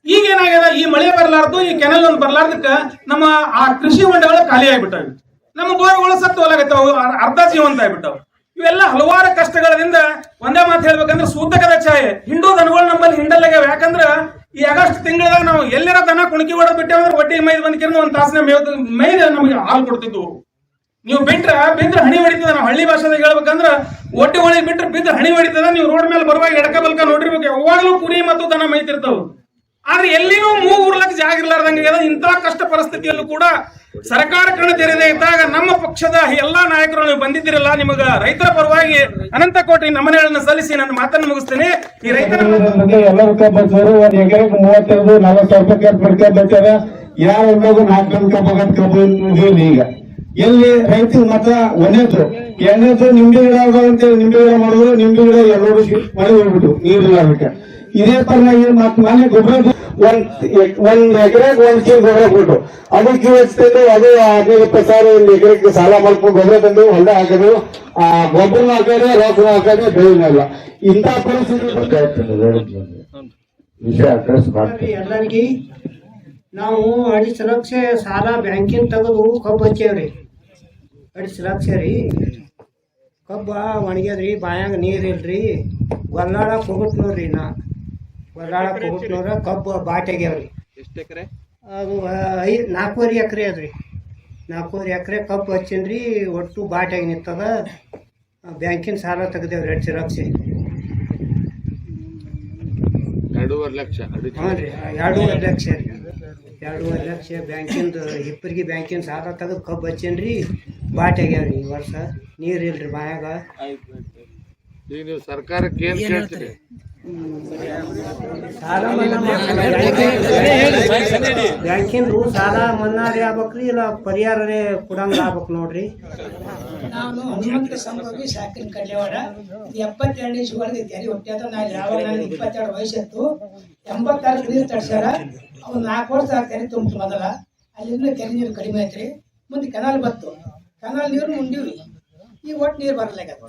ಈಗ ಏನಾಗ್ಯದ, ಈ ಮಳೆ ಬರ್ಲಾರ್ದು, ಈ ಕೆನಲ್ ಒಂದು ಬರ್ಲಾರ್ದಕ್ಕ ನಮ್ಮ ಆ ಕೃಷಿ ಹೊಂಡಗಳು ಖಾಲಿ ಆಗ್ಬಿಟ್ಟವೆ. ನಮ್ಮ ಬೋರ್ಗಳು ಸತ್ತು ಹೊಲಾಗತ್ತಾವ, ಅರ್ಧ ಜೀವಂತ ಆಗ್ಬಿಟ್ಟವು. ಇವೆಲ್ಲ ಹಲವಾರು ಕಷ್ಟಗಳಿಂದ ಒಂದೇ ಮಾತು ಹೇಳ್ಬೇಕಂದ್ರೆ ಸೂತಕದ ಛಾಯೆ. ಹಿಂಡೂ ದನಗಳು ನಮ್ಮಲ್ಲಿ ಹಿಂಡಲ್ಲಾಗ್ಯಾವ. ಯಾಕಂದ್ರ ಈ ಆಗಸ್ಟ್ ತಿಂಗಳದಾಗ ನಾವು ಎಲ್ಲರ ದನ ಕುಣಕಿ ಹೊಡೆದ್ ಬಿಟ್ಟೇವಂದ್ರೆ ಒಟ್ಟಿಗೆ ಮೈದ್ ಬಂದ್ಕಿರ 1 ತಾಸಿನ ಮೇಯ್ದು ನಮಗೆ ಹಾಲು ಕೊಡ್ತಿದ್ವು. ನೀವು ಬಿದ್ರೆ ಹಣಿ ಹೊಡಿತದ. ನಾವು ಹಳ್ಳಿ ಭಾಷೆದಾಗ ಹೇಳ್ಬೇಕಂದ್ರ ಒಟ್ಟಿ ಒಳಗೆ ಬಿಟ್ರೆ ಬಿದ್ರೆ ಹಣಿ ಹೊಡಿತದ. ನೀವು ರೋಡ್ ಮೇಲೆ ಬರುವಾಗ ಎಡಕ ಬಲ್ಕ ನೋಡಿರ್ಬೇಕು, ಯಾವಾಗಲೂ ಕುರಿ ಮತ್ತು ದನ ಮೈತಿರ್ತಾವ. ಆದ್ರೆ ಎಲ್ಲಿನೂ ಮೂಗು ಉರ್ಲಕ್ ಜಾಗ ಇರ್ಲಾರ್ದಂಗೆ ಇಂಥ ಕಷ್ಟ ಪರಿಸ್ಥಿತಿಯಲ್ಲೂ ಕೂಡ ಸರ್ಕಾರ ಕಣ್ಣು ತೆರೆದೇ ಇದ್ದಾಗ ನಮ್ಮ ಪಕ್ಷದ ಎಲ್ಲಾ ನಾಯಕರು ನೀವು ಬಂದಿದ್ದೀರಲ್ಲ, ನಿಮಗ ರೈತರ ಪರವಾಗಿ ಅನಂತ ಕೋಟಿ ನಮನಗಳನ್ನು ಸಲ್ಲಿಸಿ ನನ್ನ ಮಾತನ್ನು ಮುಗಿಸ್ತೇನೆ. ಈ ರೈತರ ಎಲ್ಲರೂ ಕಬ್ಬರು ಒಂದ್ ಎಕರೆಗೆ 35-40 ರೂಪಾಯಿ ಪಡ್ಕೊಂಡ್ಬರ್ತಾರೆ. ಯಾರ 4 ಟನ್ ಕಬ್ಬು ಈಗ ಎಲ್ಲಿ ರೈತರು ಮಾತ್ರ ಒಂದೇತು ಎರಡನೇದು ನಿಂಬೆ ಗಿಡ ಅಂತೇಳಿ ನಿಂಬೆ ಗಿಡ ಮಾಡುದು, ನಿಂಬೆ ಗಿಡ ಎಲ್ಲರೂ ಮಳೆ ಹೋಗ್ಬಿಟ್ಟು ನೀರಿಲ್ಲ. ಇದೇ ತರನಾಗಿ ಮತ್ತೆ ಮನೆ ಗೊಬ್ಬರ ಒಂದ್ ಎಕರೆಗೆ 1 ಕೆಜಿ ಗೊಬ್ಬರ ಕೊಟ್ಟು ಅದಕ್ಕೆ ಹಚ್ತಿದ್ದು ಅದು 15,000 1 ಎಕರೆಗೆ ಸಾಲ ಮಾಡ್ಕೊಂಡು ಗೊಬ್ಬರ ತಂದು ಹೊಲ ಹಾಕೋದು, ಆ ಗೊಬ್ಬರನ ಹಾಕೋದು, ರೊಕ್ಕ ಹಾಕೋದು, ಬೆಳೆಯಲ್ಲ. ಇಂಥ ಪರಿಸ್ಥಿತಿ ವಿಷಯ ಅಡ್ರೆಸ್ ಮಾಡ್ತೀವಿ. ಎಲ್ಲರಿಗೆ ನಾವು 2 ಲಕ್ಷ ಸಾಲ ಬ್ಯಾಂಕಿನ ತೆಗೆದು ಕಬ್ಬು ಹಚ್ಚೇವ್ರಿ. 2 ಲಕ್ಷ ರೀ ಕಬ್ಬ ಒಣಗ್ಯದ್ರಿ, ಬಾಯಾಗ ನೀರಿಲ್ರಿ, ಗೊಲ್ಲಾಡಕ್ ಹೋಗುತ್ತೆ ನೋಡ್ರಿ. ಗೊಲ್ಲಾಡಕ್ ಹೋಗುತ್ತೆ ನೋಡ್ರ ಕಬ್ಬು ಬಾಟ್ಯಾಗ್ಯಾವ್ರಿ. ಅದು 4.5 ಎಕರೆ ಅದ್ರಿ. 4.5 ಎಕರೆ ಕಬ್ಬು ಹಚ್ಚಿನ್ರಿ. ಒಟ್ಟು ಬಾಟ್ಯಾಗ ನಿಂತದ. ಬ್ಯಾಂಕಿನ ಸಾಲ ತೆಗ್ದೇವ್ರಿ 2 ಲಕ್ಷ. 2.5 ಲಕ್ಷ. ಹಾಂ ರೀ, 2.5 ಲಕ್ಷ ರೀ. 2.5 ಲಕ್ಷ ಬ್ಯಾಂಕಿಂದ ಹಿಪ್ಪರಿಗೆ ಬ್ಯಾಂಕಿನ ಸಾಲ ತೆಗೆದು ಕಬ್ಬು ಹಚ್ಚೇನ್ರಿ. ಬಾಟ್ಯಾಗ್ಯಾವ್ರಿ. ಈ ವರ್ಷ ನೀರಿಲ್ರಿ ಬಾಯಾಗ. ಈಗ ನೀವು ಸರ್ಕಾರಕ್ಕೆ ಏನ್ ಕೇಳ್ತೀರಿ? ಸಾಲ ಮನ್ನಾ ಬ್ಯಾಂಕಿಂದು ಸಾಲ ಮನ್ನಾರಿ ಆಗ್ಬೇಕ್ರಿ, ಇಲ್ಲ ಪರಿಹಾರನೇ ಕೊಡಂಗ ಆಗ್ಬೇಕು ನೋಡ್ರಿ. ನಾನು ಹನುಮಂತ ಸಂಭವಿ ಶಾಕಿನ್ ಕಡ್ಲೆವಾಡ 72 ಇಸ್ವಿಯೊಳಗೆ ತೆರಿ ಹುಟ್ಟ್ಯಾದ. ನಾನು ಯಾವಾಗ ನನಗೆ 22 ವಯಸ್ಸಿತ್ತು, 86 ನೀರು ತಡ್ಸ್ಯಾರ. ಅವ್ನು 4 ವರ್ಷ ತೆರಿ ತುಂಬಿತು. ಮೊದಲ ಅಲ್ಲಿಂದ ಕೆರೆ ನೀರು ಕಡಿಮೆ ಐತ್ರಿ. ಮುಂದೆ ಕೆನಾಲ್ ಬತ್ತು, ಕೆನಾಲ್ ನೀರು ಮುಂಡಿವ್ರಿ. ಈಗ ಒಟ್ಟು ನೀರು ಬರಲಾಗ್ಯದ.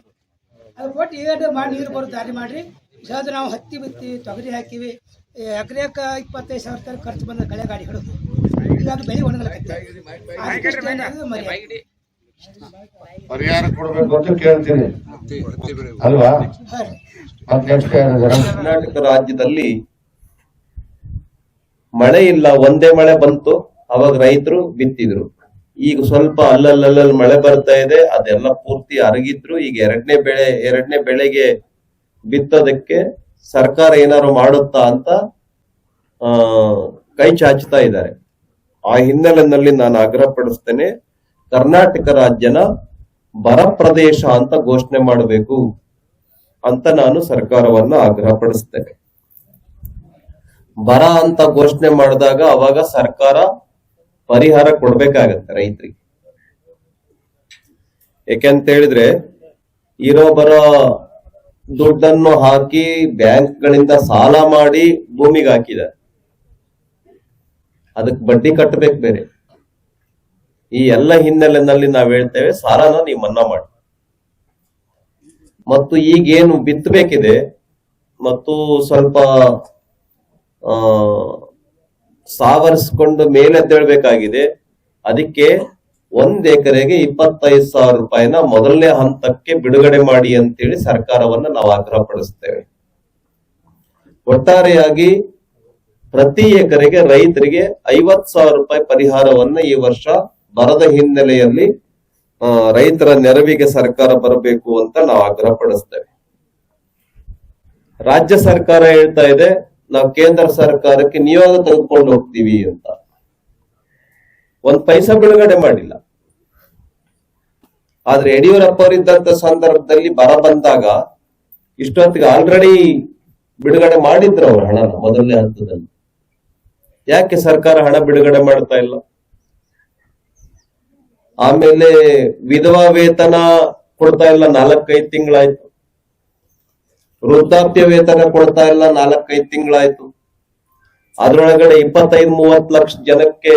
ಅದು ಒಟ್ಟು ಏಡು ಮಾಡಿ ನೀರು ಬರೋ ದಾರಿ ಮಾಡ್ರಿ. ಇಸಾದ ನಾವು ಹತ್ತಿ ಬಿತ್ತಿ ತೊಗರಿ ಹಾಕಿವಿ. ಎಕರೆಕ 25,000 ತನಕ ಖರ್ಚು ಬಂದ ಗಳೆ ಗಾಡಿ ಹಿಡಿದು ಈಗ ಅದು ಬೆಳೆ ಒಣಗಲಕೈತಿ. ಪರಿಹಾರ ಕೊಡಬೇಕು ಅಂತ ಕೇಳ್ತೀನಿ ಅಲ್ವಾ? ಕರ್ನಾಟಕ ರಾಜ್ಯದಲ್ಲಿ ಮಳೆ ಇಲ್ಲ, ಒಂದೇ ಮಳೆ ಬಂತು, ಅವಾಗ ರೈತರು ಬಿತ್ತಿದ್ರು. ಈಗ ಸ್ವಲ್ಪ ಅಲ್ಲಲ್ಲಿ ಮಳೆ ಬರ್ತಾ ಇದೆ, ಅದೆಲ್ಲ ಪೂರ್ತಿ ಅರಗಿದ್ರು. ಈಗ ಎರಡನೇ ಬೆಳೆಗೆ ಬಿತ್ತೋದಕ್ಕೆ ಸರ್ಕಾರ ಏನಾದ್ರು ಮಾಡುತ್ತಾ ಅಂತ ಕೈ ಚಾಚ್ತಾ ಇದ್ದಾರೆ. ಆ ಹಿನ್ನೆಲೆಯಲ್ಲಿ ನಾನು ಆಗ್ರಹ ಪಡಿಸ್ತೇನೆ, ಕರ್ನಾಟಕ ರಾಜ್ಯನ ಬರ ಪ್ರದೇಶ ಅಂತ ಘೋಷಣೆ ಮಾಡಬೇಕು ಅಂತ ನಾನು ಸರ್ಕಾರವನ್ನ ಆಗ್ರಹ ಪಡಿಸ್ತೇನೆ. ಬರ ಅಂತ ಘೋಷಣೆ ಮಾಡಿದಾಗ ಅವಾಗ ಸರ್ಕಾರ ಪರಿಹಾರ ಕೊಡ್ಬೇಕಾಗತ್ತೆ ರೈತರಿಗೆ. ಯಾಕೆಂತ ಹೇಳಿದ್ರೆ ಇರೋ ಬರೋ ದುಡ್ಡನ್ನು ಹಾಕಿ ಬ್ಯಾಂಕ್ಗಳಿಂದ ಸಾಲ ಮಾಡಿ ಭೂಮಿಗೆ ಹಾಕಿದ್ದಾರೆ. ಅದಕ್ಕೆ ಬಡ್ಡಿ ಕಟ್ಟಬೇಕು ಬೇರೆ. ಈ ಎಲ್ಲ ಹಿನ್ನೆಲೆಯಲ್ಲಿ ನಾವ್ ಹೇಳ್ತೇವೆ, ಸಾಲನ ನೀವು ಮನ್ನಾ ಮಾಡಿ. ಮತ್ತು ಈಗೇನು ಬಿತ್ತಬೇಕಿದೆ ಮತ್ತು ಸ್ವಲ್ಪ ಸಾವರಿಸ್ಕೊಂಡು ಮೇಲೆದ್ದೇಳ್ಬೇಕಾಗಿದೆ. ಅದಕ್ಕೆ 1 ಎಕರೆಗೆ 25,000 ರೂಪಾಯಿನ ಮೊದಲನೇ ಹಂತಕ್ಕೆ ಬಿಡುಗಡೆ ಮಾಡಿ ಅಂತೇಳಿ ಸರ್ಕಾರವನ್ನ ನಾವು ಆಗ್ರಹ ಪಡಿಸ್ತೇವೆ. ಒಟ್ಟಾರೆಯಾಗಿ ಪ್ರತಿ ಎಕರೆಗೆ ರೈತರಿಗೆ 50,000 ರೂಪಾಯಿ ಪರಿಹಾರವನ್ನ ಈ ವರ್ಷ ಬರದ ಹಿನ್ನೆಲೆಯಲ್ಲಿ ರೈತರ ನೆರವಿಗೆ ಸರ್ಕಾರ ಬರಬೇಕು ಅಂತ ನಾವು ಆಗ್ರಹ ಪಡಿಸ್ತೇವೆ. ರಾಜ್ಯ ಸರ್ಕಾರ ಹೇಳ್ತಾ ಇದೆ, ನಾವು ಕೇಂದ್ರ ಸರ್ಕಾರಕ್ಕೆ ನಿಯೋಗ ತೆಗೆದುಕೊಂಡು ಹೋಗ್ತೀವಿ ಅಂತ. 1 ಪೈಸಾ ಬಿಡುಗಡೆ ಮಾಡಿಲ್ಲ. ಆದ್ರೆ ಯಡಿಯೂರಪ್ಪ ಅವರಿದ್ದಂತ ಸಂದರ್ಭದಲ್ಲಿ ಬರ ಬಂದಾಗ ಇಷ್ಟೊತ್ತಿಗೆ ಆಲ್ರೆಡಿ ಬಿಡುಗಡೆ ಮಾಡಿದ್ರು ಅವರು ಹಣನ ಮೊದಲನೇ ಹಂತದಲ್ಲಿ. ಯಾಕೆ ಸರ್ಕಾರ ಹಣ ಬಿಡುಗಡೆ ಮಾಡ್ತಾ ಇಲ್ಲ? ಆಮೇಲೆ ವಿಧವಾ ವೇತನ ಕೊಡ್ತಾ ಇಲ್ಲ, 4-5 ತಿಂಗಳಾಯ್ತು. ವೃದ್ಧಾಪ್ಯ ವೇತನ ಕೊಡ್ತಾ ಇಲ್ಲ, 4-5 ತಿಂಗಳಾಯ್ತು. ಅದ್ರೊಳಗಡೆ 25-30 ಲಕ್ಷ ಜನಕ್ಕೆ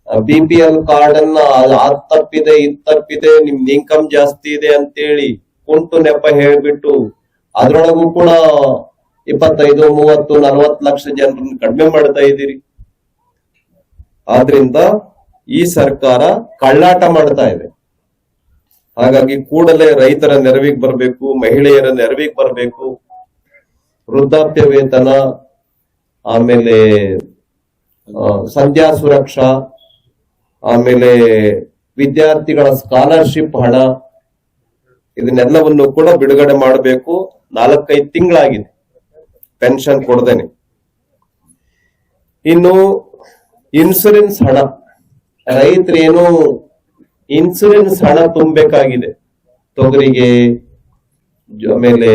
BPL ಕಾರ್ಡ್ ಅನ್ನ ಅದ್ ತಪ್ಪಿದೆ, ಇದ್ ತಪ್ಪಿದೆ, ನಿಮ್ದು ಇನ್ಕಮ್ ಜಾಸ್ತಿ ಇದೆ ಅಂತೇಳಿ ಕುಂಟು ನೆಪ ಹೇಳ್ಬಿಟ್ಟು ಅದ್ರೊಳಗೂ ಕೂಡ 25-30-40 ಲಕ್ಷ ಜನರನ್ನ ಕಡಿಮೆ ಮಾಡ್ತಾ ಇದ್ದೀರಿ. ಆದ್ರಿಂದ ಈ ಸರ್ಕಾರ ಕಳ್ಳಾಟ ಮಾಡ್ತಾ ಇದೆ. ಹಾಗಾಗಿ ಕೂಡಲೇ ರೈತರ ನೆರವಿಗೆ ಬರಬೇಕು, ಮಹಿಳೆಯರ ನೆರವಿಗೆ ಬರಬೇಕು. ವೃದ್ಧಾಪ್ಯ ವೇತನ, ಆಮೇಲೆ ಸಂಧ್ಯಾ ಸುರಕ್ಷಾ, ಆಮೇಲೆ ವಿದ್ಯಾರ್ಥಿಗಳ ಸ್ಕಾಲರ್ಶಿಪ್ ಹಣ, ಇದನ್ನೆಲ್ಲವನ್ನು ಕೂಡ ಬಿಡುಗಡೆ ಮಾಡಬೇಕು. 4-5 ತಿಂಗಳಾಗಿದೆ ಪೆನ್ಷನ್ ಕೊಡದೇನೆ. ಇನ್ನು ಇನ್ಸೂರೆನ್ಸ್ ಹಣ, ರೈತರೇನು ಇನ್ಸೂರೆನ್ಸ್ ಹಣ ತುಂಬಬೇಕಾಗಿದೆ. ತೊಗರಿಗೆ, ಆಮೇಲೆ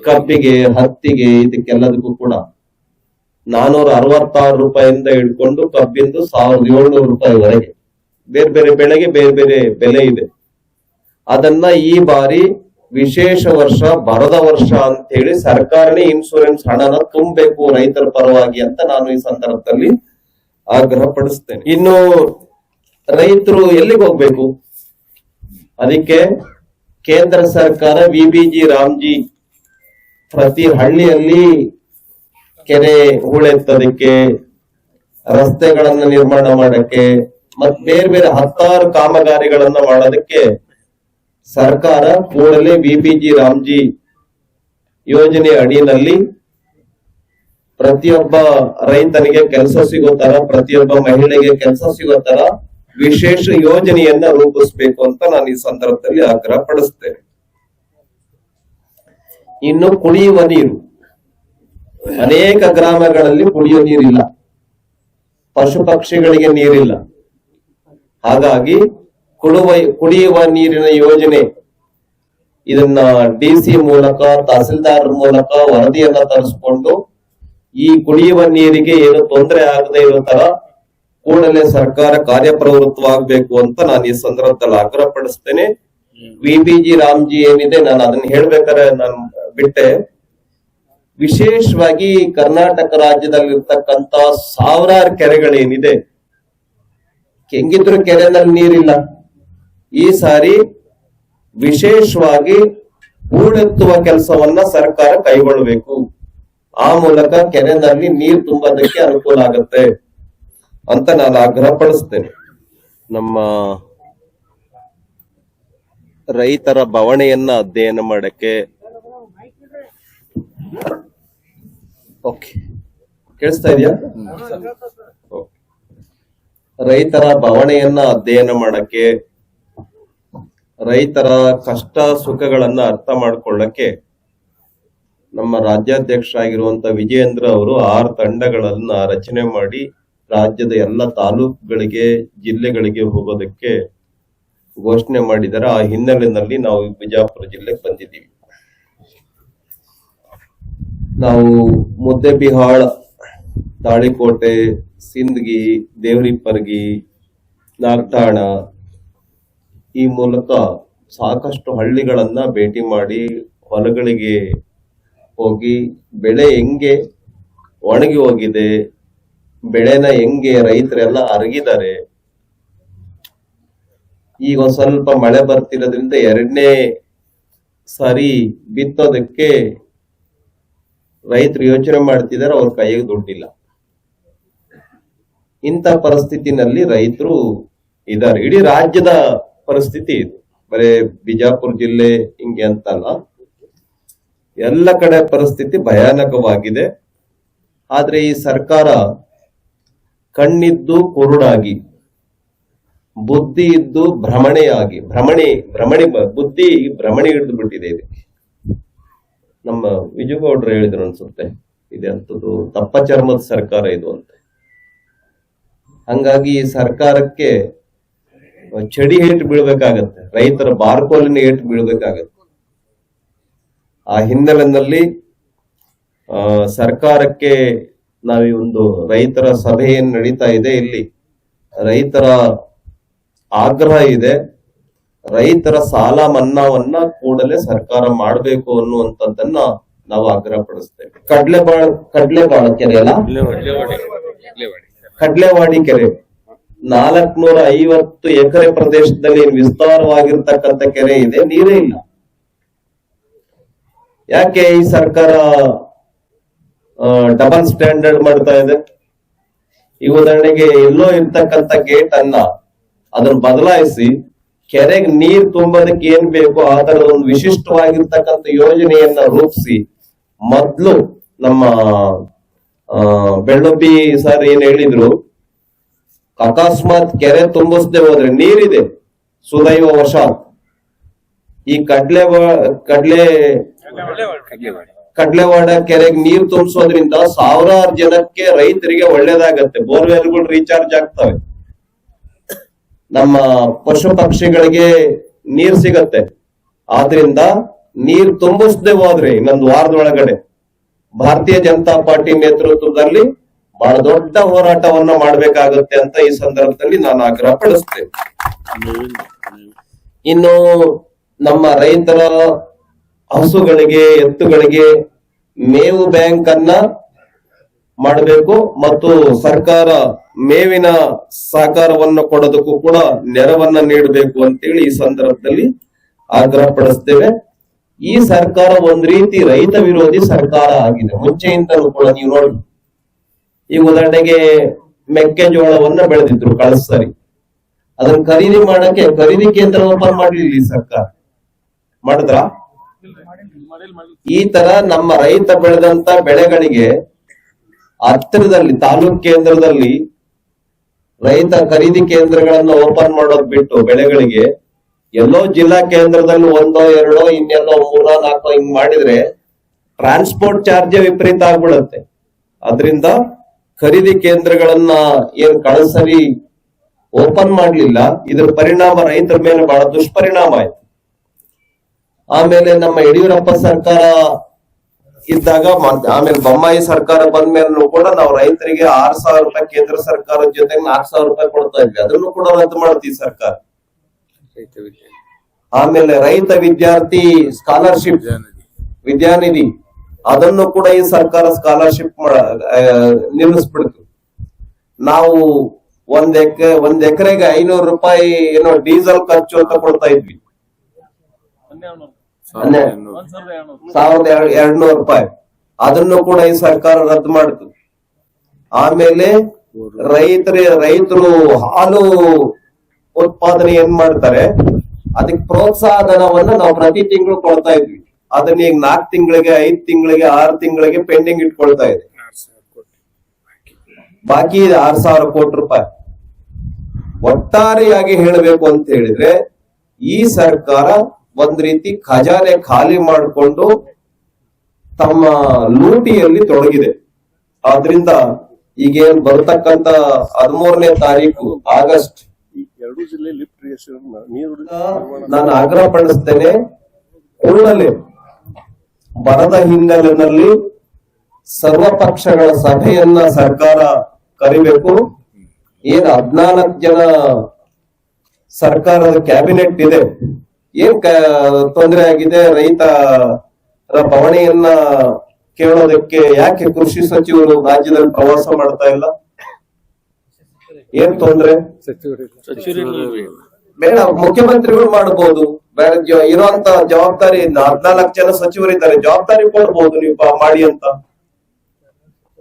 ಕಬ್ಬಿಗೆ, ಹತ್ತಿಗೆ, ಇದಕ್ಕೆಲ್ಲದಕ್ಕೂ ಕೂಡ 466 ರೂಪಾಯಿಂದ ಹಿಡ್ಕೊಂಡು ಕಬ್ಬಿಂದು 1700 ರೂಪಾಯಿವರೆಗೆ ಬೇರೆ ಬೇರೆ ಬೆಳೆಗೆ ಬೇರೆ ಬೇರೆ ಬೆಲೆ ಇದೆ. ಅದನ್ನ ಈ ಬಾರಿ ವಿಶೇಷ ವರ್ಷ, ಬರದ ವರ್ಷ ಅಂತ ಹೇಳಿ ಸರ್ಕಾರನೇ ಇನ್ಸೂರೆನ್ಸ್ ಹಣನ ತುಂಬಬೇಕು ರೈತರ ಪರವಾಗಿ ಅಂತ ನಾನು ಈ ಸಂದರ್ಭದಲ್ಲಿ ಆಗ್ರಹ ಪಡಿಸ್ತೇನೆ. ಇನ್ನು ರೈತರು ಎಲ್ಲಿಗೆ ಹೋಗ್ಬೇಕು? ಅದಕ್ಕೆ ಕೇಂದ್ರ ಸರ್ಕಾರ ವಿಬಿಜಿ ರಾಮ್ಜಿ ಪ್ರತಿ ಹಳ್ಳಿಯಲ್ಲಿ ಕೆರೆ ಹೂಳೆತ್ತೋದಕ್ಕೆ, ರಸ್ತೆಗಳನ್ನ ನಿರ್ಮಾಣ ಮಾಡಕ್ಕೆ, ಮತ್ ಬೇರೆ ಬೇರೆ 10 ಕಾಮಗಾರಿಗಳನ್ನ ಮಾಡೋದಕ್ಕೆ ಸರ್ಕಾರ ಕೂಡಲೇ ವಿಬಿಜಿ ರಾಮ್ಜಿ ಯೋಜನೆ ಅಡಿಯಲ್ಲಿ ಪ್ರತಿಯೊಬ್ಬ ರೈತನಿಗೆ ಕೆಲಸ ಸಿಗೋ ತರ, ಪ್ರತಿಯೊಬ್ಬ ಮಹಿಳೆಗೆ ಕೆಲಸ ಸಿಗೋ ತರ ವಿಶೇಷ ಯೋಜನೆಯನ್ನ ರೂಪಿಸಬೇಕು ಅಂತ ನಾನು ಈ ಸಂದರ್ಭದಲ್ಲಿ ಆಗ್ರಹ ಪಡಿಸ್ತೇನೆ. ಇನ್ನು ಕುಡಿಯುವ ನೀರು, ಅನೇಕ ಗ್ರಾಮಗಳಲ್ಲಿ ಕುಡಿಯುವ ನೀರಿಲ್ಲ, ಪಶು ಪಕ್ಷಿಗಳಿಗೆ ನೀರಿಲ್ಲ. ಹಾಗಾಗಿ ಕುಡಿಯುವ ನೀರಿನ ಯೋಜನೆ ಇದನ್ನ DC ಮೂಲಕ, ತಹಸೀಲ್ದಾರ್ ಮೂಲಕ ವರದಿಯನ್ನ ತರಿಸ್ಕೊಂಡು ಈ ಕುಡಿಯುವ ನೀರಿಗೆ ಏನು ತೊಂದರೆ ಆಗದೆ ಇರೋ ತರ ಕೂಡಲೇ ಸರ್ಕಾರ ಕಾರ್ಯಪ್ರವೃತ್ತವಾಗಬೇಕು ಅಂತ ನಾನು ಈ ಸಂದರ್ಭದಲ್ಲಿ ಆಗ್ರಹ ಪಡಿಸ್ತೇನೆ. ವಿಬಿಜಿ ರಾಮ್ಜಿ ಏನಿದೆ, ನಾನು ಅದನ್ನ ಹೇಳ್ಬೇಕಾದ್ರೆ ನಾನು ಬಿಟ್ಟೆ. ವಿಶೇಷವಾಗಿ ಕರ್ನಾಟಕ ರಾಜ್ಯದಲ್ಲಿರ್ತಕ್ಕಂತ 1000 ಕೆರೆಗಳೇನಿದೆ, ಹೆಂಗಿದ್ರು ಕೆರೆನಲ್ಲಿ ನೀರಿಲ್ಲ. ಈ ಸಾರಿ ವಿಶೇಷವಾಗಿ ಹೂಳೆತ್ತುವ ಕೆಲಸವನ್ನ ಸರ್ಕಾರ ಕೈಗೊಳ್ಳಬೇಕು. ಆ ಮೂಲಕ ಕೆರೆನಲ್ಲಿ ನೀರು ತುಂಬೋದಕ್ಕೆ ಅನುಕೂಲ ಆಗುತ್ತೆ ಅಂತ ನಾನು ಆಗ್ರಹ ಪಡಿಸ್ತೇನೆ. ನಮ್ಮ ರೈತರ ಬವಣೆಯನ್ನ ಅಧ್ಯಯನ ಮಾಡಕ್ಕೆ, ಓಕೆ ಕೇಳಿಸ್ತಾ ಇದೆಯಾ? ರೈತರ ಬವಣೆಯನ್ನ ಅಧ್ಯಯನ ಮಾಡಕ್ಕೆ, ರೈತರ ಕಷ್ಟ ಸುಖಗಳನ್ನ ಅರ್ಥ ಮಾಡ್ಕೊಳ್ಳಕ್ಕೆ ನಮ್ಮ ರಾಜ್ಯಾಧ್ಯಕ್ಷರಾಗಿರುವಂತ ವಿಜಯೇಂದ್ರ ಅವರು 6 ತಂಡಗಳನ್ನ ರಚನೆ ಮಾಡಿ ರಾಜ್ಯದ ಎಲ್ಲ ತಾಲೂಕುಗಳಿಗೆ, ಜಿಲ್ಲೆಗಳಿಗೆ ಹೋಗೋದಕ್ಕೆ ಘೋಷಣೆ ಮಾಡಿದ್ದಾರೆ. ಆ ಹಿನ್ನೆಲೆಯಲ್ಲಿ ನಾವು ಬಿಜಾಪುರ ಜಿಲ್ಲೆಗೆ ಬಂದಿದ್ದೀವಿ. ನಾವು ಮುದ್ದೇಬಿಹಾಳ, ತಾಳಿಕೋಟೆ, ಸಿಂದಗಿ, ದೇವರಿಪ್ಪರ್ಗಿ, ನಾಗಠಾಣ ಈ ಮೂಲಕ ಸಾಕಷ್ಟು ಹಳ್ಳಿಗಳನ್ನ ಭೇಟಿ ಮಾಡಿ ಹೊಲಗಳಿಗೆ ಹೋಗಿ ಬೆಳೆ ಹೆಂಗೆ ಒಣಗಿ ಹೋಗಿದೆ, ಬೆಳೆನ ಹೆಂಗೆ ರೈತರೆಲ್ಲ ಅರಗಿದ್ದಾರೆ. ಈಗ ಒಂದ್ ಸ್ವಲ್ಪ ಮಳೆ ಬರ್ತಿರೋದ್ರಿಂದ 2ನೇ ಸಾರಿ ಬಿತ್ತೋದಕ್ಕೆ ರೈತರು ಯೋಚನೆ ಮಾಡ್ತಿದ್ದಾರೆ, ಅವ್ರ ಕೈಗೆ ದುಡ್ಡಿಲ್ಲ. ಇಂಥ ಪರಿಸ್ಥಿತಿನಲ್ಲಿ ರೈತರು ಇದ್ದಾರೆ. ಇಡೀ ರಾಜ್ಯದ ಪರಿಸ್ಥಿತಿ ಇದು, ಬರೇ ಬಿಜಾಪುರ ಜಿಲ್ಲೆ ಹಿಂಗೆ ಅಂತಲ್ಲ, ಎಲ್ಲ ಕಡೆ ಪರಿಸ್ಥಿತಿ ಭಯಾನಕವಾಗಿದೆ. ಆದ್ರೆ ಈ ಸರ್ಕಾರ ಕಣ್ಣಿದ್ದು ಕುರುಡಾಗಿ, ಬುದ್ಧಿ ಇದ್ದು ಭ್ರಮಣೆಯಾಗಿ, ಬುದ್ಧಿ ಭ್ರಮಣೆ ಹಿಡಿದು ಬಿಟ್ಟಿದೆ ಇದಕ್ಕೆ. ನಮ್ಮ ವಿಜುಗೌಡ್ರು ಹೇಳಿದ್ರು ಅನ್ಸುತ್ತೆ, ಇದೆ ಅಂತದ್ದು ತಪ್ಪ ಚರ್ಮದ ಸರ್ಕಾರ ಇದು ಅಂತ. ಹಂಗಾಗಿ ಈ ಸರ್ಕಾರಕ್ಕೆ ಚಡಿ ಏಟು ಬೀಳ್ಬೇಕಾಗತ್ತೆ, ರೈತರ ಬಾರ್ಕೋಲಿನ ಏಟು ಬೀಳ್ಬೇಕಾಗತ್ತೆ. ಆ ಹಿನ್ನೆಲೆಯಲ್ಲಿ ಸರ್ಕಾರಕ್ಕೆ ನಾವೀ ಒಂದು ರೈತರ ಸಭೆ ಏನ್ ನಡೀತಾ ಇದೆ, ಇಲ್ಲಿ ರೈತರ ಆಗ್ರಹ ಇದೆ. ರೈತರ ಸಾಲ ಮನ್ನಾವನ್ನ ಕೂಡಲೇ ಸರ್ಕಾರ ಮಾಡಬೇಕು ಅನ್ನುವಂಥದ್ದನ್ನ ನಾವು ಆಗ್ರಹ ಪಡಿಸ್ತೇವೆ. ಕಡ್ಲೆಬಾಳ ಕೆರೆ ಅಲ್ಲ, ಕಡ್ಲೆವಾಡಿ ಕೆರೆ 450 ಎಕರೆ ಪ್ರದೇಶದಲ್ಲಿ ವಿಸ್ತಾರವಾಗಿರ್ತಕ್ಕಂಥ ಕೆರೆ ಇದೆ, ನೀರೇ ಇಲ್ಲ. ಯಾಕೆ ಈ ಸರ್ಕಾರ ಡಬಲ್ ಸ್ಟ್ಯಾಂಡರ್ಡ್ ಮಾಡ್ತಾ ಇದೆ? ಈ ಉದಾಹರಣೆಗೆ ಎಲ್ಲೋ ಇರ್ತಕ್ಕಂಥ ಗೇಟ್ ಅನ್ನ ಅದನ್ನ ಬದಲಾಯಿಸಿ ಕೆರೆಗೆ ನೀರ್ ತುಂಬೋದಕ್ಕೆ ಏನ್ ಬೇಕು ಆ ತರದ ಒಂದು ವಿಶಿಷ್ಟವಾಗಿರ್ತಕ್ಕಂಥ ಯೋಜನೆಯನ್ನ ರೂಪಿಸಿ, ಮೊದ್ಲು ನಮ್ಮ ಬೆಳ್ಳೊಬ್ಬಿ ಸರ್ ಏನ್ ಹೇಳಿದ್ರು, ಅಕಸ್ಮಾತ್ ಕೆರೆ ತುಂಬಿಸದೆ ಹೋದ್ರೆ ನೀರಿದೆ ಸುದೈವ ವಶಾತ್ ಈ ಕಡ್ಲೆವಾಡ ಕೆರೆಗೆ ನೀರು ತುಂಬಿಸೋದ್ರಿಂದ ಸಾವಿರಾರು ಜನಕ್ಕೆ ರೈತರಿಗೆ ಒಳ್ಳೇದಾಗತ್ತೆ. ಬೋರ್ವೆಲ್ಗಳು ರೀಚಾರ್ಜ್ ಆಗ್ತವೆ, ನಮ್ಮ ಪಶು ಪಕ್ಷಿಗಳಿಗೆ ನೀರ್ ಸಿಗತ್ತೆ. ಆದ್ರಿಂದ ನೀರ್ ತುಂಬಿಸದೆ ಹೋದ್ರೆ ಇನ್ನೊಂದು ವಾರದೊಳಗಡೆ ಭಾರತೀಯ ಜನತಾ ಪಾರ್ಟಿ ನೇತೃತ್ವದಲ್ಲಿ ಬಹಳ ದೊಡ್ಡ ಹೋರಾಟವನ್ನ ಮಾಡ್ಬೇಕಾಗತ್ತೆ ಅಂತ ಈ ಸಂದರ್ಭದಲ್ಲಿ ನಾನು ಆಗ್ರಹ ಪಡಿಸ್ತೇನೆ. ಇನ್ನು ನಮ್ಮ ರೈತರ ಹಸುಗಳಿಗೆ ಎತ್ತುಗಳಿಗೆ ಮೇವು ಬ್ಯಾಂಕ್ ಅನ್ನ ಮಾಡಬೇಕು ಮತ್ತು ಸರ್ಕಾರ ಮೇವಿನ ಸಹಕಾರವನ್ನು ಕೊಡೋದಕ್ಕೂ ಕೂಡ ನೆರವನ್ನ ನೀಡಬೇಕು ಅಂತೇಳಿ ಈ ಸಂದರ್ಭದಲ್ಲಿ ಆಗ್ರಹ ಪಡಿಸ್ತೇವೆ. ಈ ಸರ್ಕಾರ ಒಂದ್ ರೀತಿ ರೈತ ವಿರೋಧಿ ಸರ್ಕಾರ ಆಗಿದೆ ಮುಂಚೆಯಿಂದಲೂ ಕೂಡ. ನೀವು ನೋಡಿ, ಈ ಉದಾಹರಣೆಗೆ ಮೆಕ್ಕೆಜೋಳವನ್ನ ಬೆಳೆದಿದ್ರು ಕಳೆದ ಸರಿ, ಅದನ್ನ ಖರೀದಿ ಮಾಡಕ್ಕೆ ಖರೀದಿ ಕೇಂದ್ರ ಓಪನ್ ಮಾಡ್ಲಿಲ್ಲ ಈ ಸರ್ಕಾರ. ಮಾಡಿದ್ರ? ಈ ತರ ನಮ್ಮ ರೈತ ಬೆಳೆದಂತ ಬೆಳೆಗಳಿಗೆ ಹತ್ತಿರದಲ್ಲಿ ತಾಲೂಕ್ ಕೇಂದ್ರದಲ್ಲಿ ರೈತ ಖರೀದಿ ಕೇಂದ್ರಗಳನ್ನ ಓಪನ್ ಮಾಡೋದ್ ಬಿಟ್ಟು ಬೆಳೆಗಳಿಗೆ ಎಲ್ಲೋ ಜಿಲ್ಲಾ ಕೇಂದ್ರದಲ್ಲಿ ಒಂದೋ ಎರಡೋ ಇನ್ನೆಲ್ಲೋ 3-4 ಹಿಂಗ್ ಮಾಡಿದ್ರೆ ಟ್ರಾನ್ಸ್ಪೋರ್ಟ್ ಚಾರ್ಜ್ ವಿಪರೀತ ಆಗ್ಬಿಡುತ್ತೆ. ಅದರಿಂದ ಖರೀದಿ ಕೇಂದ್ರಗಳನ್ನ ಏನ್ ಕಳಸರಿ ಓಪನ್ ಮಾಡ್ಲಿಲ್ಲ, ಇದ್ರ ಪರಿಣಾಮ ರೈತರ ಮೇಲೆ ಬಹಳ ದುಷ್ಪರಿಣಾಮ ಆಯ್ತು. ಆಮೇಲೆ ನಮ್ಮ ಯಡಿಯೂರಪ್ಪ ಸರ್ಕಾರ ಇದ್ದಾಗ ಆಮೇಲೆ ಬೊಮ್ಮಾಯಿ ಸರ್ಕಾರ ಬಂದ ಮೇಲೂ ಕೂಡ ನಾವು ರೈತರಿಗೆ 6,000 ರೂಪಾಯಿ ಕೇಂದ್ರ ಸರ್ಕಾರದ ಜೊತೆಗೆ 4,000 ರೂಪಾಯಿ ಕೊಡ್ತಾ ಇದ್ವಿ. ಅದನ್ನು ಕೂಡ ರದ್ದು ಮಾಡ್ತೀವಿ ಸರ್ಕಾರ. ಆಮೇಲೆ ರೈತ ವಿದ್ಯಾರ್ಥಿ ಸ್ಕಾಲರ್ಶಿಪ್ ವಿದ್ಯಾನಿಧಿ ಅದನ್ನು ಕೂಡ ಈ ಸರ್ಕಾರ ಸ್ಕಾಲರ್ಶಿಪ್ ನಿಲ್ಲಿಸ್ಬಿಡ್ತು. ನಾವು ಒಂದ್ ಎಕರೆಗೆ 500 ರೂಪಾಯಿ ಏನೋ ಡೀಸೆಲ್ ಖರ್ಚು ಅಂತ ಕೊಡ್ತಾ ಇದ್ವಿ, 1,200 ರೂಪಾಯಿ. ಅದನ್ನು ಕೂಡ ಈ ಸರ್ಕಾರ ರದ್ದು ಮಾಡಿತು. ಆಮೇಲೆ ರೈತರು ಹಾಲು ಉತ್ಪಾದನೆ ಏನ್ ಮಾಡ್ತಾರೆ ಅದಕ್ಕೆ ಪ್ರೋತ್ಸಾಹ ಧನವನ್ನ ನಾವು ಪ್ರತಿ ತಿಂಗಳು ಕೊಡ್ತಾ ಇದ್ವಿ. ಅದನ್ನ ಈಗ 4 ತಿಂಗಳಿಗೆ 5 ತಿಂಗಳಿಗೆ 6 ತಿಂಗಳಿಗೆ ಪೆಂಡಿಂಗ್ ಇಟ್ಕೊಳ್ತಾ ಇದೆ. ಬಾಕಿ ಇದೆ 6,000 ಕೋಟಿ ರೂಪಾಯಿ. ಒಟ್ಟಾರೆಯಾಗಿ ಹೇಳಬೇಕು ಅಂತ ಹೇಳಿದ್ರೆ ಈ ಸರ್ಕಾರ ಒಂದ್ ರೀತಿ ಖಜಾನೆ ಖಾಲಿ ಮಾಡಿಕೊಂಡು ತಮ್ಮ ಲೂಟಿಯಲ್ಲಿ ತೊಡಗಿದೆ. ಆದ್ರಿಂದ ಈಗೇನ್ ಬರ್ತಕ್ಕಂತ 13ನೇ ತಾರೀಕು ಆಗಸ್ಟ್ ನಾನು ಆಗ್ರಹ ಪಡಿಸ್ತೇನೆ, ಕೂಡಲೇ ಬರದ ಹಿನ್ನೆಲೆಯಲ್ಲಿ ಸರ್ವ ಪಕ್ಷಗಳ ಸಭೆಯನ್ನ ಸರ್ಕಾರ ಕರಿಬೇಕು. ಏನ್ 14 ಜನ ಸರ್ಕಾರದ ಕ್ಯಾಬಿನೆಟ್ ಇದೆ, ಏನ್ ತೊಂದರೆ ಆಗಿದೆ ರೈತರ ಬವಣೆಯನ್ನ ಕೇಳೋದಕ್ಕೆ ಯಾಕೆ ಕೃಷಿ ಸಚಿವರು ರಾಜ್ಯದಲ್ಲಿ ಪ್ರವಾಸ ಮಾಡ್ತಾ ಇಲ್ಲ? ಏನ್ ತೊಂದ್ರೆ? ಬೇಡ, ಮುಖ್ಯಮಂತ್ರಿಗಳು ಮಾಡಬಹುದು. ಇರುವಂತ ಜವಾಬ್ದಾರಿ 14 ಜನ ಸಚಿವರಿದ್ದಾರೆ, ಜವಾಬ್ದಾರಿ ಕೊಡ್ಬೋದು ನೀವು ಮಾಡಿ ಅಂತ.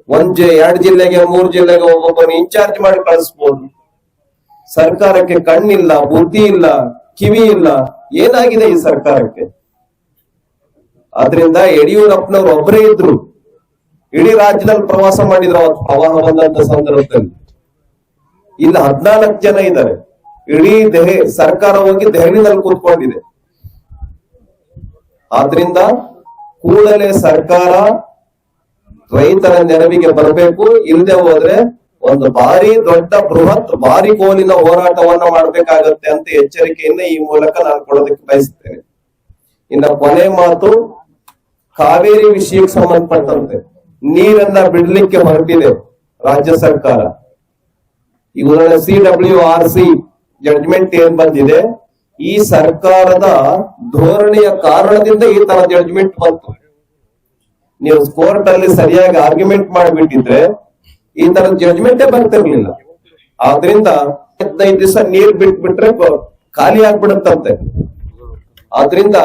2 ಜಿಲ್ಲೆಗೆ 3 ಜಿಲ್ಲೆಗೆ ಒಬ್ಬೊಬ್ಬನ ಇನ್ಚಾರ್ಜ್ ಮಾಡಿ ಕಳಿಸ್ಬೋದು. ಸರ್ಕಾರಕ್ಕೆ ಕಣ್ಣಿಲ್ಲ, ಬುದ್ಧಿ ಇಲ್ಲ, ಕಿವಿ ಇಲ್ಲ. ಏನಾಗಿದೆ ಈ ಸರ್ಕಾರಕ್ಕೆ? ಆದ್ರಿಂದ ಯಡಿಯೂರಪ್ಪನವ್ರು ಒಬ್ಬರೇ ಇದ್ರು, ಇಡೀ ರಾಜ್ಯದಲ್ಲಿ ಪ್ರವಾಸ ಮಾಡಿದ್ರು ಅವತ್ತು ಪ್ರವಾಹ ಬಂದಂತ ಸಂದರ್ಭದಲ್ಲಿ. ಇಲ್ಲಿ 14 ಜನ ಇದ್ದಾರೆ. ಇಡೀ ಸರ್ಕಾರ ಹೋಗಿ ದೆಹಲಿನಲ್ಲಿ ಕೂತ್ಕೊಂಡಿದೆ. ಆದ್ರಿಂದ ಕೂಡಲೇ ಸರ್ಕಾರ ರೈತರ ನೆರವಿಗೆ ಬರಬೇಕು. ಇಲ್ಲದೆ ಹೋದ್ರೆ ಒಂದು ಭಾರಿ ದೊಡ್ಡ ಬೃಹತ್ ಭಾರಿ ಕೋಲಿನ ಹೋರಾಟವನ್ನ ಮಾಡ್ಬೇಕಾಗತ್ತೆ ಅಂತ ಎಚ್ಚರಿಕೆಯನ್ನ ಈ ಮೂಲಕ ನಾನು ಕೊಡೋದಕ್ಕೆ ಬಯಸ್ತೇನೆ. ಇನ್ನ ಕೊನೆ ಮಾತು, ಕಾವೇರಿ ವಿಷಯಕ್ಕೆ ಸಂಬಂಧಪಟ್ಟಂತೆ ನೀರನ್ನ ಬಿಡ್ಲಿಕ್ಕೆ ಹೊರಟಿದೆ ರಾಜ್ಯ ಸರ್ಕಾರ. ಇವುಗಳ CWRC ಜಡ್ಜ್ಮೆಂಟ್ ಏನ್ ಬಂದಿದೆ, ಈ ಸರ್ಕಾರದ ಧೋರಣೆಯ ಕಾರಣದಿಂದ ಈ ತರ ಜಡ್ಜ್ಮೆಂಟ್ ಬಂತು. ನೀವು ಕೋರ್ಟ್ ಅಲ್ಲಿ ಸರಿಯಾಗಿ ಆರ್ಗ್ಯುಮೆಂಟ್ ಮಾಡಿಬಿಟ್ಟಿದ್ರೆ ಈ ತರ ಜಡ್ಜ್ಮೆಂಟೇ ಬರ್ತಿರ್ಲಿಲ್ಲ. ಆದ್ರಿಂದ 15 ದಿವಸ ನೀರ್ ಬಿಟ್ಬಿಟ್ರೆ ಖಾಲಿ ಆಗ್ಬಿಡುತ್ತಂತೆ. ಆದ್ರಿಂದ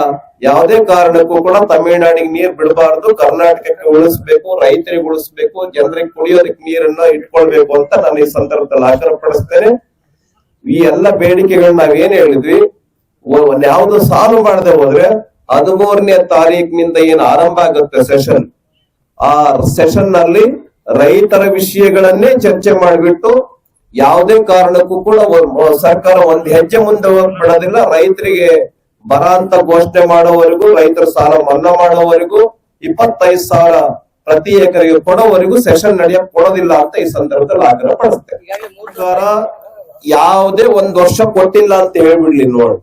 ಯಾವುದೇ ಕಾರಣಕ್ಕೂ ಕೂಡ ತಮಿಳುನಾಡಿಗೆ ನೀರ್ ಬಿಡಬಾರ್ದು, ಕರ್ನಾಟಕಕ್ಕೆ ಉಳಿಸ್ಬೇಕು, ರೈತರಿಗೆ ಉಳಿಸ್ಬೇಕು, ಜನರಿಗೆ ಕುಡಿಯೋದಕ್ಕೆ ನೀರನ್ನ ಇಟ್ಕೊಳ್ಬೇಕು ಅಂತ ನಾನು ಈ ಸಂದರ್ಭದಲ್ಲಿ ಆಗ್ರಹ ಪಡಿಸ್ತೇನೆ. ಈ ಎಲ್ಲ ಬೇಡಿಕೆಗಳನ್ನ ನಾವೇನ್ ಹೇಳಿದ್ವಿ, ಯಾವ್ದು ಸಾಲ್ವ್ ಮಾಡದೆ ಹೋದ್ರೆ 13ನೇ ತಾರೀಕಿನಿಂದ ಏನ್ ಆರಂಭ ಆಗುತ್ತೆ ಸೆಷನ್, ಆ ಸೆಷನ್ ನಲ್ಲಿ ರೈತರ ವಿಷಯಗಳನ್ನೇ ಚರ್ಚೆ ಮಾಡಿಬಿಟ್ಟು ಯಾವುದೇ ಕಾರಣಕ್ಕೂ ಕೂಡ ಸರ್ಕಾರ ಒಂದ್ ಹೆಜ್ಜೆ ಮುಂದೆ ಬಿಡೋದಿಲ್ಲ. ರೈತರಿಗೆ ಬರ ಅಂತ ಘೋಷಣೆ ಮಾಡೋವರೆಗೂ, ರೈತರ ಸಾಲ ಮನ್ನಾ ಮಾಡೋವರೆಗೂ, 25,000 ಪ್ರತಿ ಎಕರೆಗೆ ಕೊಡೋವರೆಗೂ ಸೆಷನ್ ನಡೆಯಕ್ ಕೊಡೋದಿಲ್ಲ ಅಂತ ಈ ಸಂದರ್ಭದಲ್ಲಿ ಆಗ್ರಹ ಪಡಿಸ್ತೇವೆ. ಸರ್ಕಾರ ಯಾವುದೇ ಒಂದ್ ವರ್ಷ ಕೊಟ್ಟಿಲ್ಲ ಅಂತ ಹೇಳ್ಬಿಡ್ಲಿ ನೋಡಿ.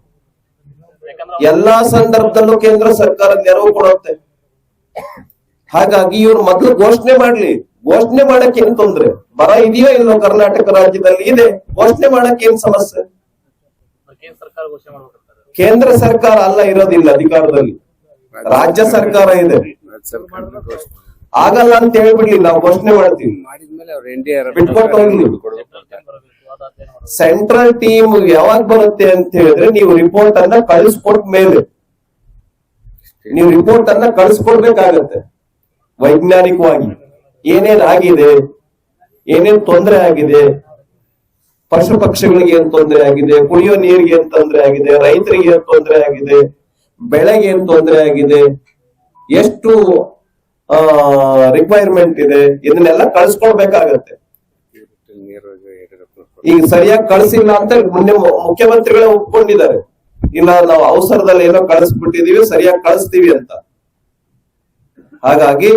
ಎಲ್ಲಾ ಸಂದರ್ಭದಲ್ಲೂ ಕೇಂದ್ರ ಸರ್ಕಾರ ನೆರವು ಕೊಡುತ್ತೆ. ಹಾಗಾಗಿ ಇವ್ರು ಮೊದಲು ಘೋಷಣೆ ಮಾಡ್ಲಿ. ಘೋಷಣೆ ಮಾಡಕ್ ಏನ್ ತೊಂದ್ರೆ? ಬರ ಇದೆಯೋ ಇಲ್ಲೋ ಕರ್ನಾಟಕ ರಾಜ್ಯದಲ್ಲಿ ಇದೆ, ಘೋಷಣೆ ಮಾಡಕ್ ಏನ್ ಸಮಸ್ಯೆ? ಕೇಂದ್ರ ಸರ್ಕಾರ ಅಲ್ಲ ಇರೋದಿಲ್ಲ ಅಧಿಕಾರದಲ್ಲಿ, ರಾಜ್ಯ ಸರ್ಕಾರ ಇದೆ. ಆಗಲ್ಲ ಅಂತ ಹೇಳ್ಬಿಡ್ಲಿ, ನಾವು ಘೋಷಣೆ ಮಾಡ್ತೀವಿ, ಬಿಟ್ಕೊಟ್ಟು ಹೋಗ್ಲಿ. ಸೆಂಟ್ರಲ್ ಟೀಮ್ ಯಾವಾಗ ಬರುತ್ತೆ ಅಂತ ಹೇಳಿದ್ರೆ, ನೀವು ರಿಪೋರ್ಟ್ ಅನ್ನ ಕಳಿಸ್ಕೊಟ್ಟ ಮೇಲೆ, ನೀವು ರಿಪೋರ್ಟ್ ಅನ್ನ ಕಳಿಸ್ಕೊಡ್ಬೇಕಾಗತ್ತೆ. ವೈಜ್ಞಾನಿಕವಾಗಿ ಏನೇನ್ ಆಗಿದೆ, ಏನೇನ್ ತೊಂದರೆ ಆಗಿದೆ, ಪಶು ಪಕ್ಷಿಗಳಿಗೆ ಏನ್ ತೊಂದರೆ ಆಗಿದೆ, ಕುಡಿಯೋ ನೀರಿಗೆ ಏನ್ ತೊಂದರೆ ಆಗಿದೆ, ರೈತರಿಗೆ ಏನ್ ತೊಂದರೆ ಆಗಿದೆ, ಬೆಳೆಗೆ ಏನ್ ತೊಂದರೆ ಆಗಿದೆ, ಎಷ್ಟು ರಿಕ್ವೈರ್ಮೆಂಟ್ ಇದೆ, ಇದನ್ನೆಲ್ಲ ಕಳಿಸ್ಕೊಡ್ಬೇಕಾಗತ್ತೆ. ಈಗ ಸರಿಯಾಗಿ ಕಳಿಸಿಲ್ಲ ಅಂತ ಮೊನ್ನೆ ಮುಖ್ಯಮಂತ್ರಿಗಳೇ ಒಪ್ಕೊಂಡಿದ್ದಾರೆ, ಇಲ್ಲ ನಾವು ಅವಸರದಲ್ಲಿ ಏನೋ ಕಳಿಸ್ಬಿಟ್ಟಿದೀವಿ, ಸರಿಯಾಗಿ ಕಳಿಸ್ತೀವಿ ಅಂತ. ಹಾಗಾಗಿ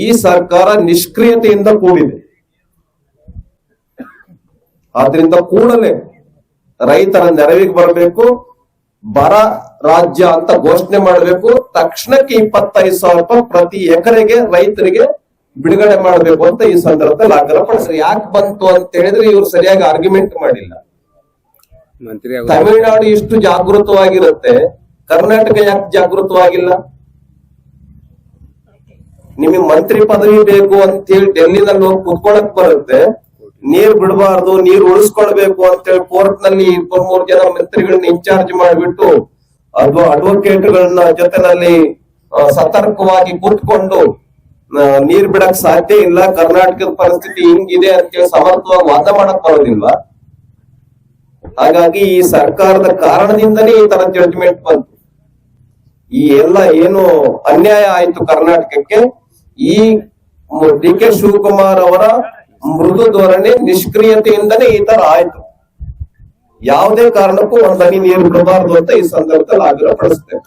ಈ ಸರ್ಕಾರ ನಿಷ್ಕ್ರಿಯತೆಯಿಂದ ಕೂಡಿದೆ. ಆದ್ರಿಂದ ಕೂಡಲೇ ರೈತರ ನೆರವಿಗೆ ಬರಬೇಕು, ಬರ ರಾಜ್ಯ ಅಂತ ಘೋಷಣೆ ಮಾಡಬೇಕು. ತಕ್ಷಣಕ್ಕೆ 25,000 ರೂಪಾಯಿ ಪ್ರತಿ ಎಕರೆಗೆ ರೈತರಿಗೆ ಬಿಡುಗಡೆ ಮಾಡಬೇಕು ಅಂತ ಈ ಸಂದರ್ಭದಲ್ಲಿ ಆಗ್ರಹ ಪಡಿಸ್ತಾರೆ. ಯಾಕೆ ಬಂತು ಅಂತ ಹೇಳಿದ್ರೆ, ಇವ್ರು ಸರಿಯಾಗಿ ಆರ್ಗ್ಯುಮೆಂಟ್ ಮಾಡಿಲ್ಲ. ತಮಿಳುನಾಡು ಇಷ್ಟು ಜಾಗೃತವಾಗಿರುತ್ತೆ, ಕರ್ನಾಟಕ ಯಾಕೆ ಜಾಗೃತವಾಗಿಲ್ಲ? ನಿಮಗೆ ಮಂತ್ರಿ ಪದವಿ ಬೇಕು ಅಂತ ಹೇಳಿ ಡೆಲ್ಲಿನಲ್ಲಿ ಹೋಗಿ ಕುತ್ಕೊಳಕ್ ಬರುತ್ತೆ, ನೀರ್ ಬಿಡಬಾರ್ದು, ನೀರ್ ಉಳಿಸ್ಕೊಳ್ಬೇಕು ಅಂತ ಹೇಳಿ ಕೋರ್ಟ್ ನಲ್ಲಿ 2-3 ಜನ ಮಂತ್ರಿಗಳನ್ನ ಇನ್ಚಾರ್ಜ್ ಮಾಡಿಬಿಟ್ಟು ಅಡ್ವೊಕೇಟ್ಗಳನ್ನ ಜೊತೆನಲ್ಲಿ ಸತರ್ಕವಾಗಿ ಕೂತ್ಕೊಂಡು ನೀರ್ ಬಿಡಕ್ ಸಾಧ್ಯ ಇಲ್ಲ, ಕರ್ನಾಟಕದ ಪರಿಸ್ಥಿತಿ ಹಿಂಗಿದೆ ಅಂತೇಳಿ ಸಮರ್ಥವಾಗಿ ವಾದ ಮಾಡಕ್ ಬರೋದಿಲ್ವಾ? ಹಾಗಾಗಿ ಈ ಸರ್ಕಾರದ ಕಾರಣದಿಂದನೇ ಈ ತರ ಜಡ್ಜ್ಮೆಂಟ್ ಬಂತು. ಈ ಎಲ್ಲ ಏನು ಅನ್ಯಾಯ ಆಯ್ತು ಕರ್ನಾಟಕಕ್ಕೆ, ಈ ಡಿ ಕೆ ಶಿವಕುಮಾರ್ ಅವರ ಮೃದು ಧೋರಣೆ, ನಿಷ್ಕ್ರಿಯತೆಯಿಂದನೇ ಈ ತರ ಆಯ್ತು. ಯಾವುದೇ ಕಾರಣಕ್ಕೂ ಒಂದ್ ಹನಿ ನೀರು ಬಿಡಬಾರ್ದು ಅಂತ ಈ ಸಂದರ್ಭದಲ್ಲಿ ಆಗ್ರಹ ಪಡಿಸ್ತೇವೆ.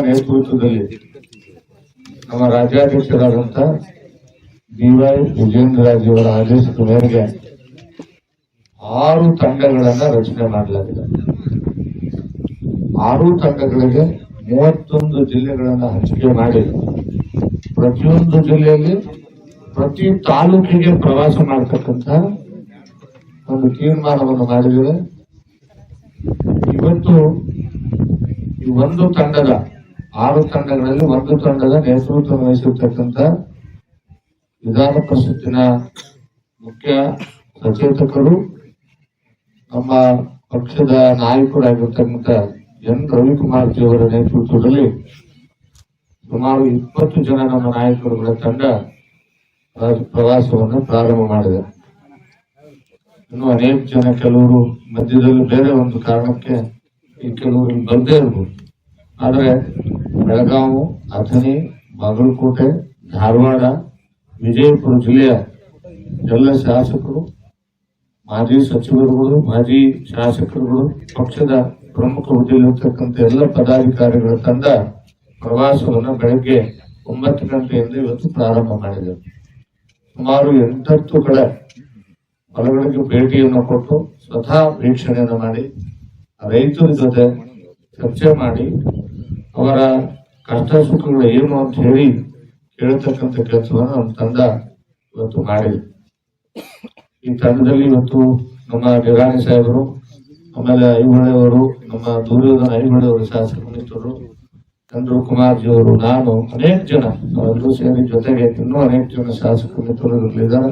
ನೇತೃತ್ವದಲ್ಲಿ ನಮ್ಮ ರಾಜ್ಯಾಧ್ಯಕ್ಷರಾದಂತ ಡಿ.ವೈ. ವಿಜೇಂದ್ರರಾಜ್ ಅವರ ಆದೇಶದ ಮೇರೆಗೆ 6 ತಂಡಗಳನ್ನ ರಚನೆ ಮಾಡಲಾಗಿದೆ. 6 ತಂಡಗಳಿಗೆ 31 ಜಿಲ್ಲೆಗಳನ್ನ ಹಂಚಿಕೆ ಮಾಡಿ, ಪ್ರತಿಯೊಂದು ಜಿಲ್ಲೆಯಲ್ಲಿ ಪ್ರತಿ ತಾಲೂಕಿಗೆ ಪ್ರವಾಸ ಮಾಡತಕ್ಕಂತ ಒಂದು ತೀರ್ಮಾನವನ್ನು ಮಾಡಿದರೆ, ಇವತ್ತು ಈ ಒಂದು ತಂಡದ 6 ತಂಡಗಳಲ್ಲಿ ಒಂದು ತಂಡದ ನೇತೃತ್ವ ವಹಿಸಿರ್ತಕ್ಕಂಥ ವಿಧಾನ ಪರಿಷತ್ತಿನ ಮುಖ್ಯ ಸಚೇತಕರು, ನಮ್ಮ ಪಕ್ಷದ ನಾಯಕರಾಗಿರ್ತಕ್ಕಂಥ ಎನ್ ರವಿಕುಮಾರ್ ಜಿಯವರ ನೇತೃತ್ವದಲ್ಲಿ ಸುಮಾರು 20 ಜನ ನಮ್ಮ ನಾಯಕರುಗಳ ತಂಡ ಪ್ರವಾಸವನ್ನು ಪ್ರಾರಂಭ ಮಾಡಿದೆ. ಇನ್ನು ಅನೇಕ ಜನ, ಕೆಲವರು ಮಧ್ಯದಲ್ಲಿ ಬೇರೆ ಒಂದು ಕಾರಣಕ್ಕೆ ಈ ಕೆಲವರು ಬರದೇ ಇರ್ಬೋದು. ಆದರೆ ಬೆಳಗಾವಿ, ಅಥಣಿ, ಬಾಗಲಕೋಟೆ, ಧಾರವಾಡ, ವಿಜಯಪುರ ಜಿಲ್ಲೆಯ ಎಲ್ಲ ಶಾಸಕರು, ಮಾಜಿ ಸಚಿವರುಗಳು, ಮಾಜಿ ಶಾಸಕರುಗಳು, ಪಕ್ಷದ ಪ್ರಮುಖ ಹುದ್ದೆಯಲ್ಲಿರ್ತಕ್ಕಂಥ ಎಲ್ಲ ಪದಾಧಿಕಾರಿಗಳ ತಂಡ ಪ್ರವಾಸವನ್ನು ಬೆಳಗ್ಗೆ 9 ಗಂಟೆಯಿಂದ ಇವತ್ತು ಪ್ರಾರಂಭ ಮಾಡಿದೆ. ಸುಮಾರು 8 ಕಡೆ ಹೊಲಗಳಿಗೆ ಭೇಟಿಯನ್ನು ಕೊಟ್ಟು ಸ್ವತಃ ವೀಕ್ಷಣೆಯನ್ನು ಮಾಡಿ ರೈತರ ಜೊತೆ ಚರ್ಚೆ ಮಾಡಿ ಅವರ ಕಷ್ಟ ಸುಖಗಳು ಏನು ಅಂತ ಹೇಳಿ ಕೇಳತಕ್ಕಂಥ ಕೆಲಸವನ್ನು ನಮ್ಮ ತಂಡ ಇವತ್ತು ಮಾಡಿದೆ. ಈ ತಂಡದಲ್ಲಿ ಇವತ್ತು ನಮ್ಮ ನಿರಾಣಿ ಸಾಹೇಬರು, ಆಮೇಲೆ ಐಹೊಳೆಯವರು, ನಮ್ಮ ದುರ್ಯೋಧನ ಐಹೊಳೆಯವರು ಶಾಸಕ ಮಿತ್ರರು, ಚಂದ್ರು ಕುಮಾರ್ ಜಿ ಅವರು, ನಾನು, ಅನೇಕ ಜನ ನಾವೆಲ್ಲರೂ ಸೇರಿ, ಜೊತೆಗೆ ಇನ್ನೂ ಅನೇಕ ಜನ ಶಾಸಕ ಮಿತ್ರರು ಇದ್ದಾರೆ.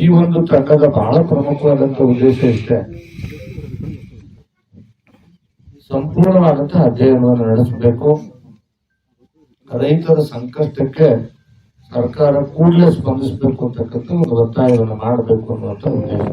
ಈ ಒಂದು ತಂಡದ ಬಹಳ ಪ್ರಮುಖವಾದಂತ ಉದ್ದೇಶ ಇಷ್ಟೇ, ಸಂಪೂರ್ಣವಾದಂತಹ ಅಧ್ಯಯನವನ್ನು ನಡೆಸಬೇಕು. ರೈತರ ಸಂಕಷ್ಟಕ್ಕೆ ಸರ್ಕಾರ ಕೂಡಲೇ ಸ್ಪಂದಿಸಬೇಕು ಅಂತಕ್ಕಂಥ ಒಂದು ಒತ್ತಾಯವನ್ನು ಮಾಡಬೇಕು ಅನ್ನುವಂಥ ಉದ್ದೇಶ.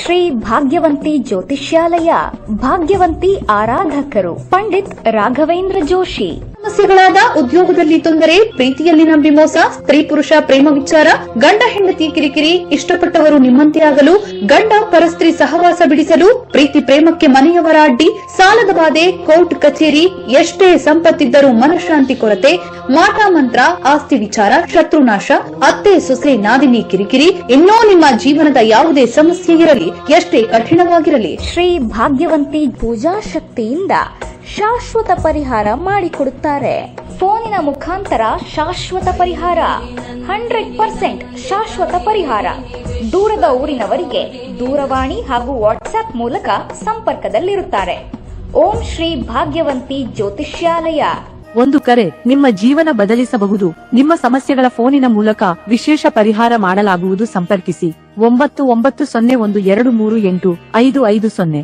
ಶ್ರೀ ಭಾಗ್ಯವಂತಿ ಜ್ಯೋತಿಷ್ಯಾಲಯ, ಭಾಗ್ಯವಂತಿ ಆರಾಧಕರು ಪಂಡಿತ್ ರಾಘವೇಂದ್ರ ಜೋಶಿ. ಸಮಸ್ಯೆಗಳಾದ ಉದ್ಯೋಗದಲ್ಲಿ ತೊಂದರೆ, ಪ್ರೀತಿಯಲ್ಲಿನ ವಿಮೋಸ, ಸ್ತ್ರೀ ಪುರುಷ ಪ್ರೇಮ ವಿಚಾರ, ಗಂಡ ಹೆಂಡತಿ ಕಿರಿಕಿರಿ, ಇಷ್ಟಪಟ್ಟವರು ನಿಮ್ಮಂತೆ ಆಗಲು, ಗಂಡ ಪರಸ್ತ್ರೀ ಸಹವಾಸ ಬಿಡಿಸಲು, ಪ್ರೀತಿ ಪ್ರೇಮಕ್ಕೆ ಮನೆಯವರ ಅಡ್ಡಿ, ಸಾಲದ ಬಾಧೆ, ಕೋರ್ಟ್ ಕಚೇರಿ, ಎಷ್ಟೇ ಸಂಪತ್ತಿದ್ದರೂ ಮನಃಶಾಂತಿ ಕೊರತೆ, ಮಾಟ ಮಂತ್ರ, ಆಸ್ತಿ ವಿಚಾರ, ಶತ್ರುನಾಶ, ಅತ್ತೆ ಸೊಸೆ ನಾದಿನಿ ಕಿರಿಕಿರಿ, ಇನ್ನೂ ನಿಮ್ಮ ಜೀವನದ ಯಾವುದೇ ಸಮಸ್ಯೆ ಇರಲಿ, ಎಷ್ಟೇ ಕಠಿಣವಾಗಿರಲಿ, ಶ್ರೀ ಭಾಗ್ಯವಂತಿ ಪೂಜಾ ಶಕ್ತಿಯಿಂದ ಶಾಶ್ವತ ಪರಿಹಾರ ಮಾಡಿಕೊಡುತ್ತಾರೆ. ಫೋನಿನ ಮುಖಾಂತರ ಶಾಶ್ವತ ಪರಿಹಾರ, 100% ಶಾಶ್ವತ ಪರಿಹಾರ. ದೂರದ ಊರಿನವರಿಗೆ ದೂರವಾಣಿ ಹಾಗೂ ವಾಟ್ಸ್ಆಪ್ ಮೂಲಕ ಸಂಪರ್ಕದಲ್ಲಿರುತ್ತಾರೆ. ಓಂ ಶ್ರೀ ಭಾಗ್ಯವಂತಿ ಜ್ಯೋತಿಷ್ಯಾಲಯ. ಒಂದು ಕರೆ ನಿಮ್ಮ ಜೀವನ ಬದಲಿಸಬಹುದು. ನಿಮ್ಮ ಸಮಸ್ಯೆಗಳ ಫೋನಿನ ಮೂಲಕ ವಿಶೇಷ ಪರಿಹಾರ ಮಾಡಲಾಗುವುದು. ಸಂಪರ್ಕಿಸಿ 9901238550.